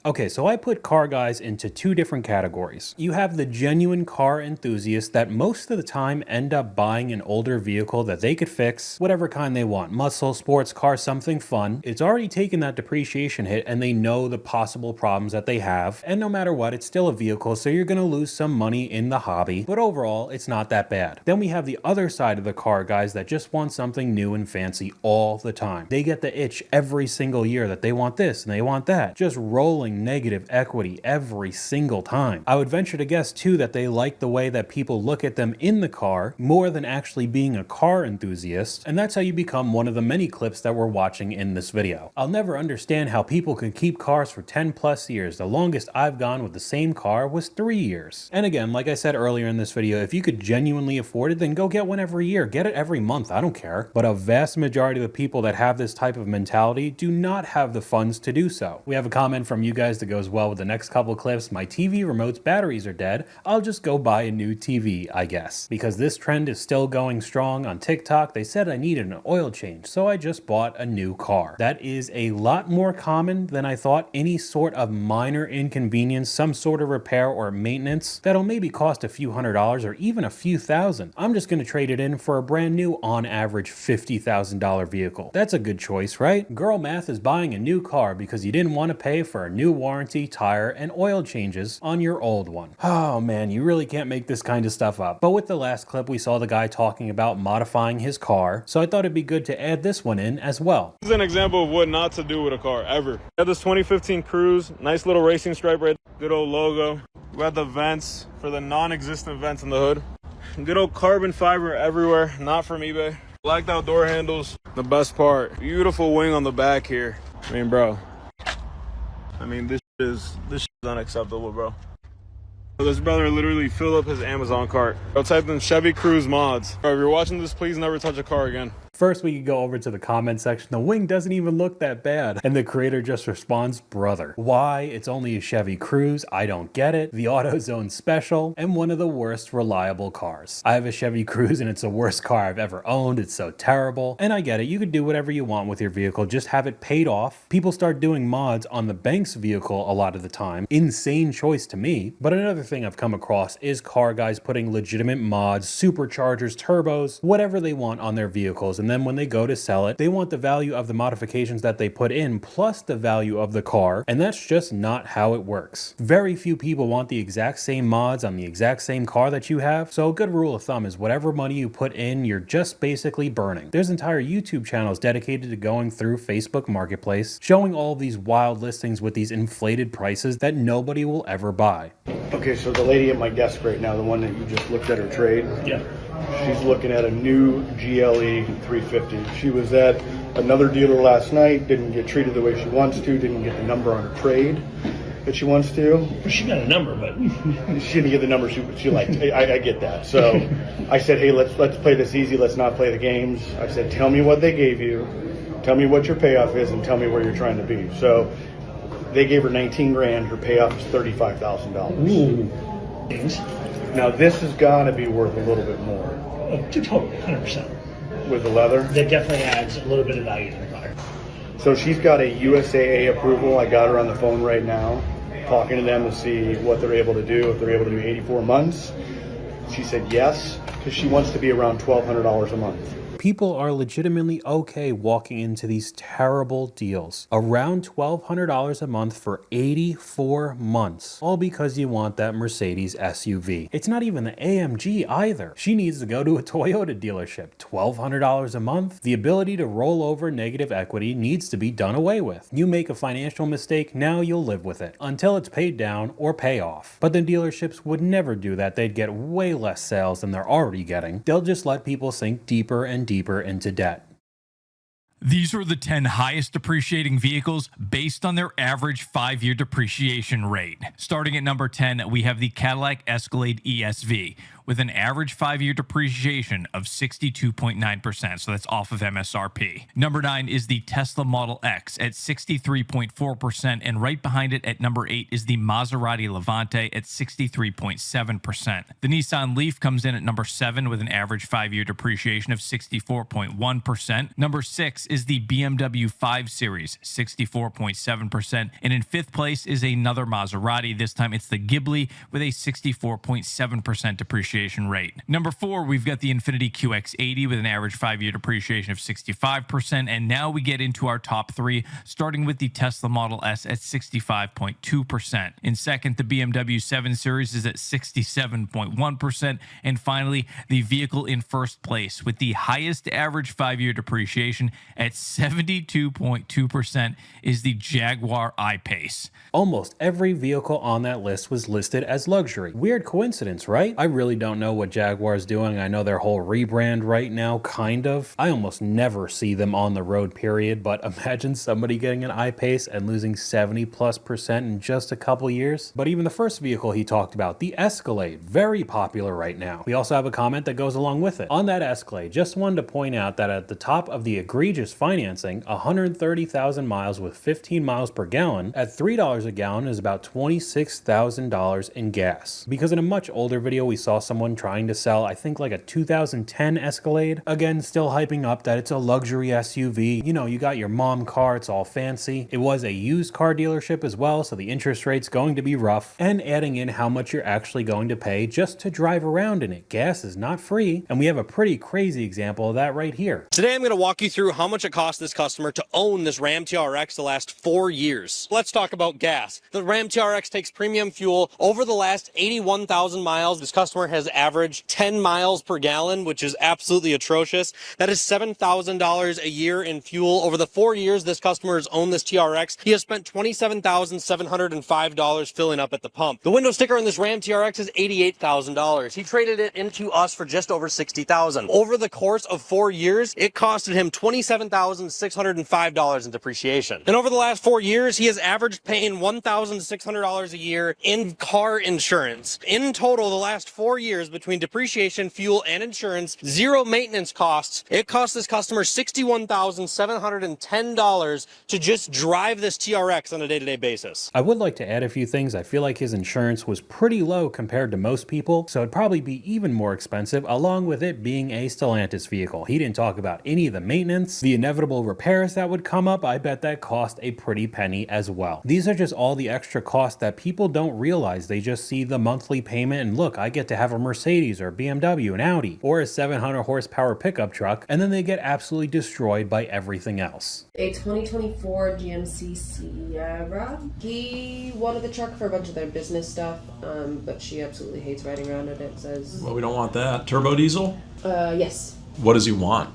Okay, so I put car guys into 2 different categories. You have the genuine car enthusiasts that most of the time end up buying an older vehicle that they could fix, whatever kind they want. Muscle, sports car, something fun. It's already taken that depreciation hit and they know the possible problems that they have. And no matter what, it's still a vehicle, so you're gonna lose some money in the hobby. But overall, it's not that bad. Then we have the other side of the car guys that just want something new and fancy all the time. They get the itch every single year that they want this and they want that. Just rolling negative equity every single time. I would venture to guess too that they like the way that people look at them in the car more than actually being a car enthusiast, and that's how you become one of the many clips that we're watching in this video. I'll never understand how people could keep cars for 10 plus years. The longest I've gone with the same car was 3 years. And again, like I said earlier in this video, if you could genuinely afford it, then go get one every year. Get it every month, I don't care. But a vast majority of the people that have this type of mentality do not have the funds to do so. We have a comment from you guys that goes well with the next couple clips. My TV remote's batteries are dead. I'll just go buy a new TV, I guess. Because this trend is still going strong on TikTok, they said I needed an oil change, so I just bought a new car. That is a lot more common than I thought. Any sort of minor inconvenience, some sort of repair or maintenance that'll maybe cost a few $100s or even a few thousand. I'm just gonna trade it in for a brand new, on average, $50,000 vehicle. That's a good choice, right? Girl math is buying a new car because you didn't want to pay for a new warranty, tire, and oil changes on your old one. Oh man, you really can't make this kind of stuff up. But with the last clip, we saw the guy talking about modifying his car, so I thought it'd be good to add this one in as well. This is an example of what not to do with a car, ever. I have this 2015 Cruise, nice little racing stripe right there. Good old logo. We got the vents for the non-existent vents in the hood. Good old carbon fiber everywhere, not from eBay. Blacked out door handles. The best part, beautiful wing on the back here. I mean, bro. This is unacceptable, bro. This brother literally filled up his Amazon cart. I'll type in Chevy Cruze mods. If you're watching this, please never touch a car again. First, we could go over to the comment section. The wing doesn't even look that bad. And the creator just responds, brother. Why? It's only a Chevy Cruze. I don't get it. The AutoZone Special and one of the worst reliable cars. I have a Chevy Cruze and it's the worst car I've ever owned. It's so terrible. And I get it. You can do whatever you want with your vehicle. Just have it paid off. People start doing mods on the bank's vehicle a lot of the time. Insane choice to me. But another thing I've come across is car guys putting legitimate mods, superchargers, turbos, whatever they want on their vehicles. And then when they go to sell it, they want the value of the modifications that they put in plus the value of the car, and that's just not how it works. Very few people want the exact same mods on the exact same car that you have, so a good rule of thumb is whatever money you put in, you're just basically burning. There's entire YouTube channels dedicated to going through Facebook Marketplace, showing all of these wild listings with these inflated prices that nobody will ever buy. Okay, so the lady at my desk right now, the one that you just looked at her trade, yeah, she's looking at a new GLE 350. She was at another dealer last night, didn't get treated the way she wants to, didn't get the number on her trade that she wants to. She got a number, but she didn't get the number she liked. I get that. So I said, hey, let's play this easy. Let's not play the games. I said, tell me what they gave you, tell me what your payoff is, and tell me where you're trying to be. So they gave her 19 grand. Her payoff is $35,000. Ooh. Now this has got to be worth a little bit more. Totally, 100%. With the leather? That definitely adds a little bit of value to the car. So she's got a USAA approval. I got her on the phone right now, talking to them to see what they're able to do, if they're able to do 84 months. She said yes, because she wants to be around $1,200 a month. People are legitimately okay walking into these terrible deals. Around $1,200 a month for 84 months. All because you want that Mercedes SUV. It's not even the AMG either. She needs to go to a Toyota dealership. $1,200 a month? The ability to roll over negative equity needs to be done away with. You make a financial mistake, now you'll live with it. Until it's paid down or pay off. But the dealerships would never do that. They'd get way less sales than they're already getting. They'll just let people sink deeper and deeper into debt. These are the 10 highest depreciating vehicles based on their average 5-year depreciation rate. Starting at number 10, we have the Cadillac Escalade ESV with an average 5-year depreciation of 62.9%, so that's off of MSRP. Number 9 is the Tesla Model X at 63.4%, and right behind it at number 8 is the Maserati Levante at 63.7%. The Nissan Leaf comes in at number 7 with an average 5-year depreciation of 64.1%. Number 6 is the BMW 5 Series, 64.7%, and in 5th place is another Maserati. This time it's the Ghibli with a 64.7% depreciation rate. Number 4, we've got the Infiniti QX80 with an average 5-year depreciation of 65%, and now we get into our top 3, starting with the Tesla Model S at 65.2%. In second, the BMW 7 Series is at 67.1%, and finally, the vehicle in first place with the highest average 5-year depreciation at 72.2% is the Jaguar I-Pace. Almost every vehicle on that list was listed as luxury. Weird coincidence, right? I really don't know what Jaguar's doing. I know their whole rebrand right now, kind of. I almost never see them on the road, period, but imagine somebody getting an I-Pace and losing 70+% in just a couple years. But even the first vehicle he talked about, the Escalade, very popular right now. We also have a comment that goes along with it. On that Escalade, just wanted to point out that at the top of the egregious financing, 130,000 miles with 15 miles per gallon, at $3 a gallon is about $26,000 in gas. Because in a much older video, we saw someone trying to sell, I think like a 2010 Escalade. Again, still hyping up that it's a luxury SUV. You know, you got your mom car, it's all fancy. It was a used car dealership as well, so the interest rate's going to be rough. And adding in how much you're actually going to pay just to drive around in it. Gas is not free, and we have a pretty crazy example of that right here. Today I'm going to walk you through how much it cost this customer to own this Ram TRX the last 4 years. Let's talk about gas. The Ram TRX takes premium fuel. Over the last 81,000 miles, this customer has does average 10 miles per gallon, which is absolutely atrocious. That is $7,000 a year in fuel. Over the 4 years this customer has owned this TRX, he has spent $27,705 filling up at the pump. The window sticker on this Ram TRX is $88,000. He traded it into us for just over $60,000. Over the course of 4 years, it costed him $27,605 in depreciation. And over the last 4 years, he has averaged paying $1,600 a year in car insurance. In total, the last 4 years, between depreciation, fuel, and insurance, zero maintenance costs, it cost this customer $61,710 to just drive this TRX on a day-to-day basis. I would like to add a few things. I feel like his insurance was pretty low compared to most people, so it'd probably be even more expensive, along with it being a Stellantis vehicle. He didn't talk about any of the maintenance, the inevitable repairs that would come up. I bet that cost a pretty penny as well. These are just all the extra costs that people don't realize. They just see the monthly payment and look, I get to have a Mercedes or BMW, an Audi, or a 700 horsepower pickup truck, and then they get absolutely destroyed by everything else. A 2024 GMC Sierra. He wanted the truck for a bunch of their business stuff, but she absolutely hates riding around in it, says. Well, we don't want that. Turbo diesel? Yes. What does he want?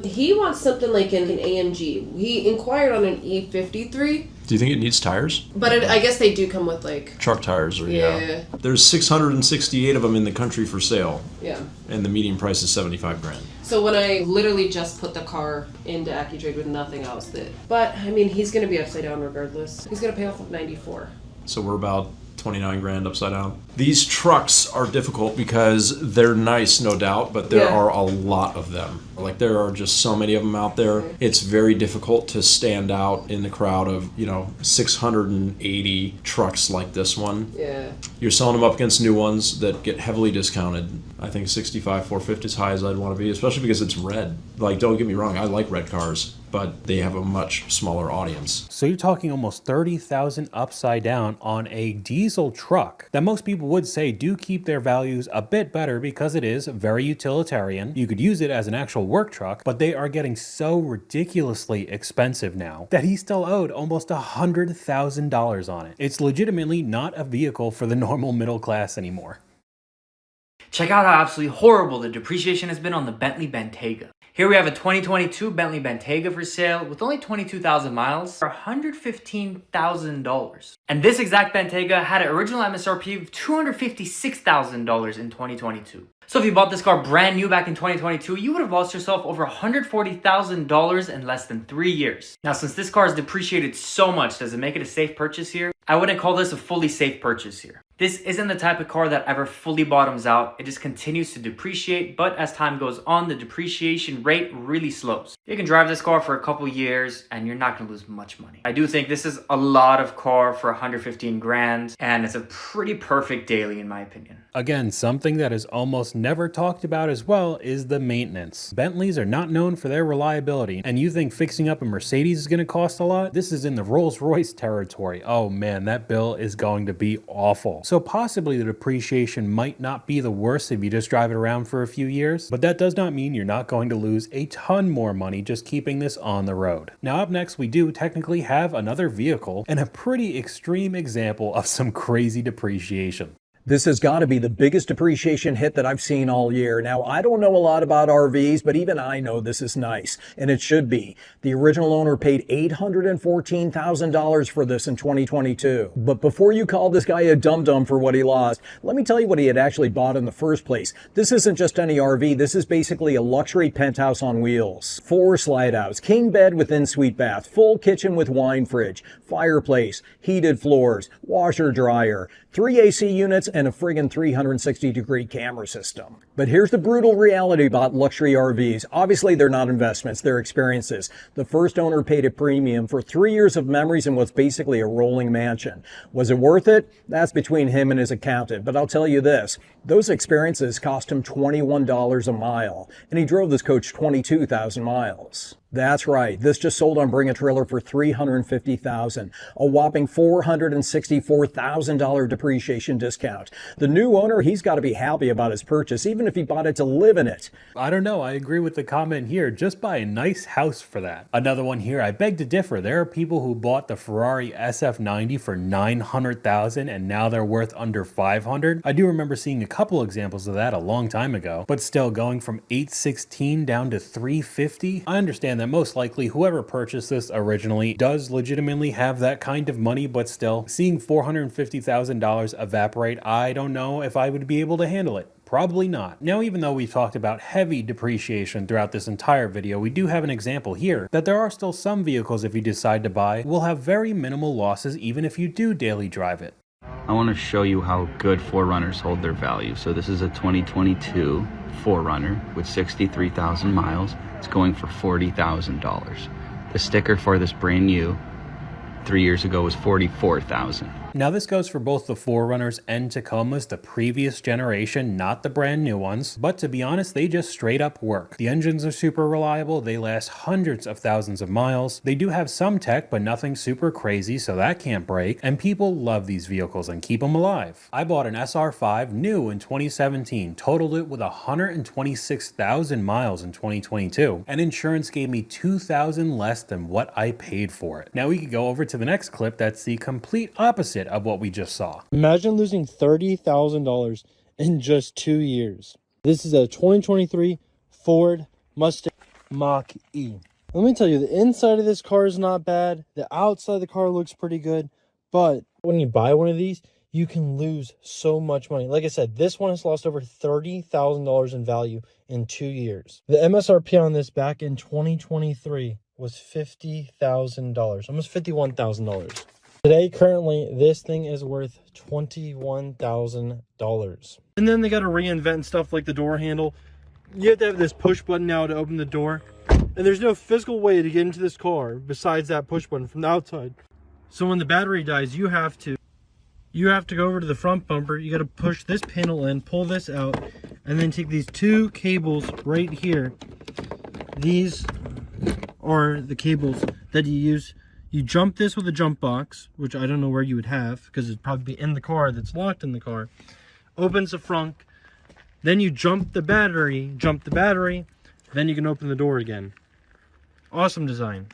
He wants something like an AMG. He inquired on an E53. Do you think it needs tires? But I guess they do come with like truck tires, or yeah. There's 668 of them in the country for sale. Yeah. And the median price is $75,000. So when I literally just put the car into AccuTrade with nothing else, but I mean he's gonna be upside down regardless. He's gonna pay off of 94. So we're about $29,000 upside down. These trucks are difficult because they're nice, no doubt, but there are a lot of them. Like there are just so many of them out there. It's very difficult to stand out in the crowd of, 680 trucks like this one. Yeah. You're selling them up against new ones that get heavily discounted. I think 65, 450 is high as I'd want to be, especially because it's red. Like, don't get me wrong, I like red cars, but they have a much smaller audience. So you're talking almost 30,000 upside down on a diesel truck that most people would say do keep their values a bit better because it is very utilitarian. You could use it as an actual work truck, but they are getting so ridiculously expensive now that he still owed almost $100,000 on it. It's legitimately not a vehicle for the normal middle class anymore. Check out how absolutely horrible the depreciation has been on the Bentley Bentayga. Here we have a 2022 Bentley Bentayga for sale with only 22,000 miles for $115,000. And this exact Bentayga had an original MSRP of $256,000 in 2022. So if you bought this car brand new back in 2022, you would have lost yourself over $140,000 in less than 3 years. Now, since this car is depreciated so much, does it make it a safe purchase here? I wouldn't call this a fully safe purchase here. This isn't the type of car that ever fully bottoms out. It just continues to depreciate, but as time goes on, the depreciation rate really slows. You can drive this car for a couple years and you're not gonna lose much money. I do think this is a lot of car for 115 grand, and it's a pretty perfect daily in my opinion. Again, something that is almost never talked about as well is the maintenance. Bentleys are not known for their reliability, and you think fixing up a Mercedes is gonna cost a lot? This is in the Rolls-Royce territory. Oh man, that bill is going to be awful. So possibly the depreciation might not be the worst if you just drive it around for a few years, but that does not mean you're not going to lose a ton more money just keeping this on the road. Now up next, we do technically have another vehicle and a pretty extreme example of some crazy depreciation. This has got to be the biggest depreciation hit that I've seen all year. Now, I don't know a lot about RVs, but even I know this is nice, and it should be. The original owner paid $814,000 for this in 2022. But before you call this guy a dum-dum for what he lost, let me tell you what he had actually bought in the first place. This isn't just any RV. This is basically a luxury penthouse on wheels. 4 slide-outs, king bed with en-suite bath, full kitchen with wine fridge, fireplace, heated floors, washer dryer, 3 AC units, and a friggin' 360-degree camera system. But here's the brutal reality about luxury RVs. Obviously, they're not investments, they're experiences. The first owner paid a premium for 3 years of memories in what's basically a rolling mansion. Was it worth it? That's between him and his accountant. But I'll tell you this, those experiences cost him $21 a mile, and he drove this coach 22,000 miles. That's right. This just sold on Bring a Trailer for $350,000, a whopping $464,000 depreciation discount. The new owner, he's got to be happy about his purchase, even if he bought it to live in it. I don't know. I agree with the comment here. Just buy a nice house for that. Another one here. I beg to differ. There are people who bought the Ferrari SF90 for $900,000 and now they're worth under $500,000. I do remember seeing a couple examples of that a long time ago, but still going from $816 down to $350. I understand that most likely whoever purchased this originally does legitimately have that kind of money, but still, seeing $450,000 evaporate, I don't know if I would be able to handle it. Probably not. Now, even though we've talked about heavy depreciation throughout this entire video, we do have an example here that there are still some vehicles, if you decide to buy, will have very minimal losses even if you do daily drive it. I want to show you how good 4Runners hold their value. So this is a 2022 4Runner with 63,000 miles. It's going for $40,000. The sticker for this brand new 3 years ago was $44,000. Now this goes for both the 4Runners and Tacomas, the previous generation, not the brand new ones. But to be honest, they just straight up work. The engines are super reliable, they last hundreds of thousands of miles. They do have some tech, but nothing super crazy, so that can't break. And people love these vehicles and keep them alive. I bought an SR5 new in 2017, totaled it with 126,000 miles in 2022, and insurance gave me $2,000 less than what I paid for it. Now we could go over to the next clip that's the complete opposite of what we just saw. Imagine losing $30,000 in just 2 years. This is a 2023 Ford Mustang Mach-E. Let me tell you, the inside of this car is not bad. The outside of the car looks pretty good. But when you buy one of these, you can lose so much money. Like I said, this one has lost over $30,000 in value in 2 years. The MSRP on this back in 2023 was $50,000, almost $51,000. Today, currently, this thing is worth $21,000. And then they got to reinvent stuff like the door handle. You have to have this push button now to open the door. And there's no physical way to get into this car besides that push button from the outside. So when the battery dies, you have to go over to the front bumper. You got to push this panel in, pull this out, and then take these two cables right here. These are the cables that you use. You jump this with a jump box, which I don't know where you would have because it'd probably be in the car that's locked in the car. Opens the front. Then you jump the battery, then you can open the door again. Awesome design.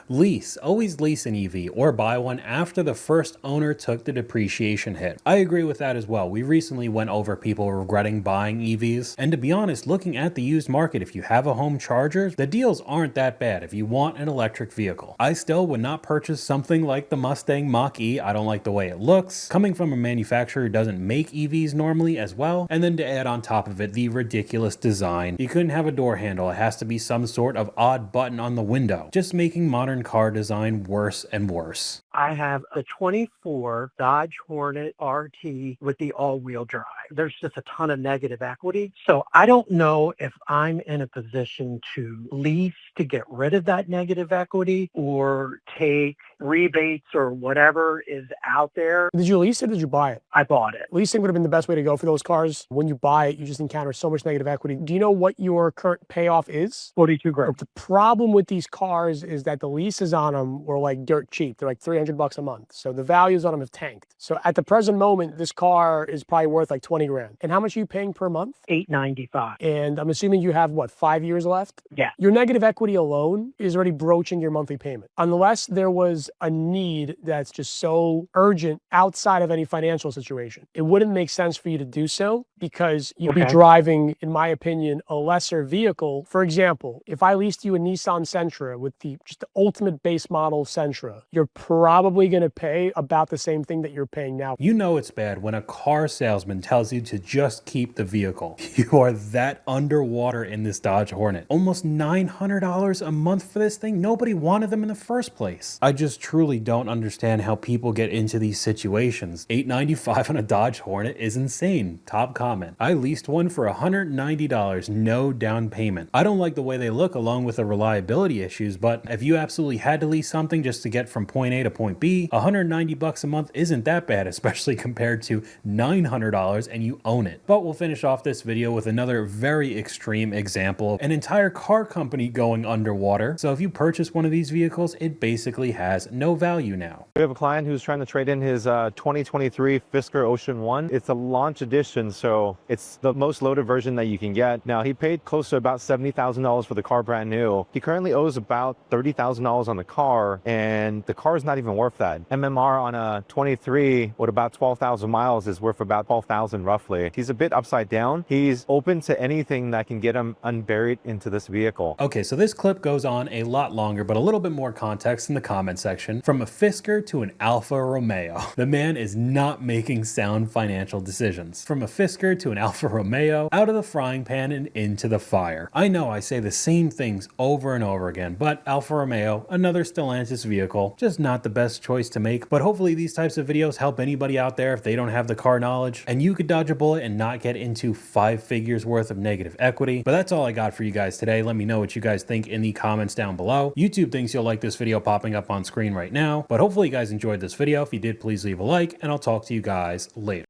Lease. Always lease an EV or buy one after the first owner took the depreciation hit. I agree with that as well. We recently went over people regretting buying EVs, and to be honest, looking at the used market, if you have a home charger, the deals aren't that bad if you want an electric vehicle. I still would not purchase something like the Mustang Mach-E. I don't like the way it looks. Coming from a manufacturer who doesn't make EVs normally as well, and then to add on top of it the ridiculous design. You couldn't have a door handle. It has to be some sort of odd button on the window, just making modern car design worse and worse. I have a 24 Dodge Hornet RT with the all-wheel drive. There's just a ton of negative equity. So I don't know if I'm in a position to lease to get rid of that negative equity or take rebates or whatever is out there. Did you lease it or did you buy it? I bought it. Leasing would have been the best way to go for those cars. When you buy it, you just encounter so much negative equity. Do you know what your current payoff is? 42 grand. The problem with these cars is that the leases on them were like dirt cheap. They're like $300 a month. So the values on them have tanked. So at the present moment, this car is probably worth like 20 grand. And how much are you paying per month? $895. And I'm assuming you have what, 5 years left? Yeah. Your negative equity alone is already broaching your monthly payment. Unless there was a need that's just so urgent outside of any financial situation, it wouldn't make sense for you to do so because you'll be driving, in my opinion, a lesser vehicle. For example, if I leased you a Nissan Sentra with just the ultimate base model Sentra, you're probably going to pay about the same thing that you're paying now. You know it's bad when a car salesman tells you to just keep the vehicle. You are that underwater in this Dodge Hornet. Almost $900 a month for this thing. Nobody wanted them in the first place. I just truly don't understand how people get into these situations. $895 on a Dodge Hornet is insane. Top comment. I leased one for $190, no down payment. I don't like the way they look along with the reliability issues, but if you absolutely had to lease something just to get from point A to point B, $190 a month isn't that bad, especially compared to $900 and you own it. But we'll finish off this video with another very extreme example, an entire car company going underwater. So if you purchase one of these vehicles, it basically has no value now. We have a client who's trying to trade in his 2023 Fisker Ocean 1. It's a launch edition, so it's the most loaded version that you can get. Now, he paid close to about $70,000 for the car brand new. He currently owes about $30,000 on the car, and the car is not even worth that. MMR on a 23 with about 12,000 miles is worth about $12,000 roughly. He's a bit upside down. He's open to anything that can get him unburied into this vehicle. Okay, so this clip goes on a lot longer, but a little bit more context in the comment section. From a Fisker to an Alfa Romeo. The man is not making sound financial decisions. From a Fisker to an Alfa Romeo, out of the frying pan and into the fire. I know I say the same things over and over again, but Alfa Romeo, another Stellantis vehicle, just not the best choice to make. But hopefully these types of videos help anybody out there if they don't have the car knowledge, and you could dodge a bullet and not get into 5 figures worth of negative equity. But that's all I got for you guys today. Let me know what you guys think in the comments down below. YouTube thinks you'll like this video popping up on screen right now, but hopefully you guys enjoyed this video. If you did, please leave a like, and I'll talk to you guys later.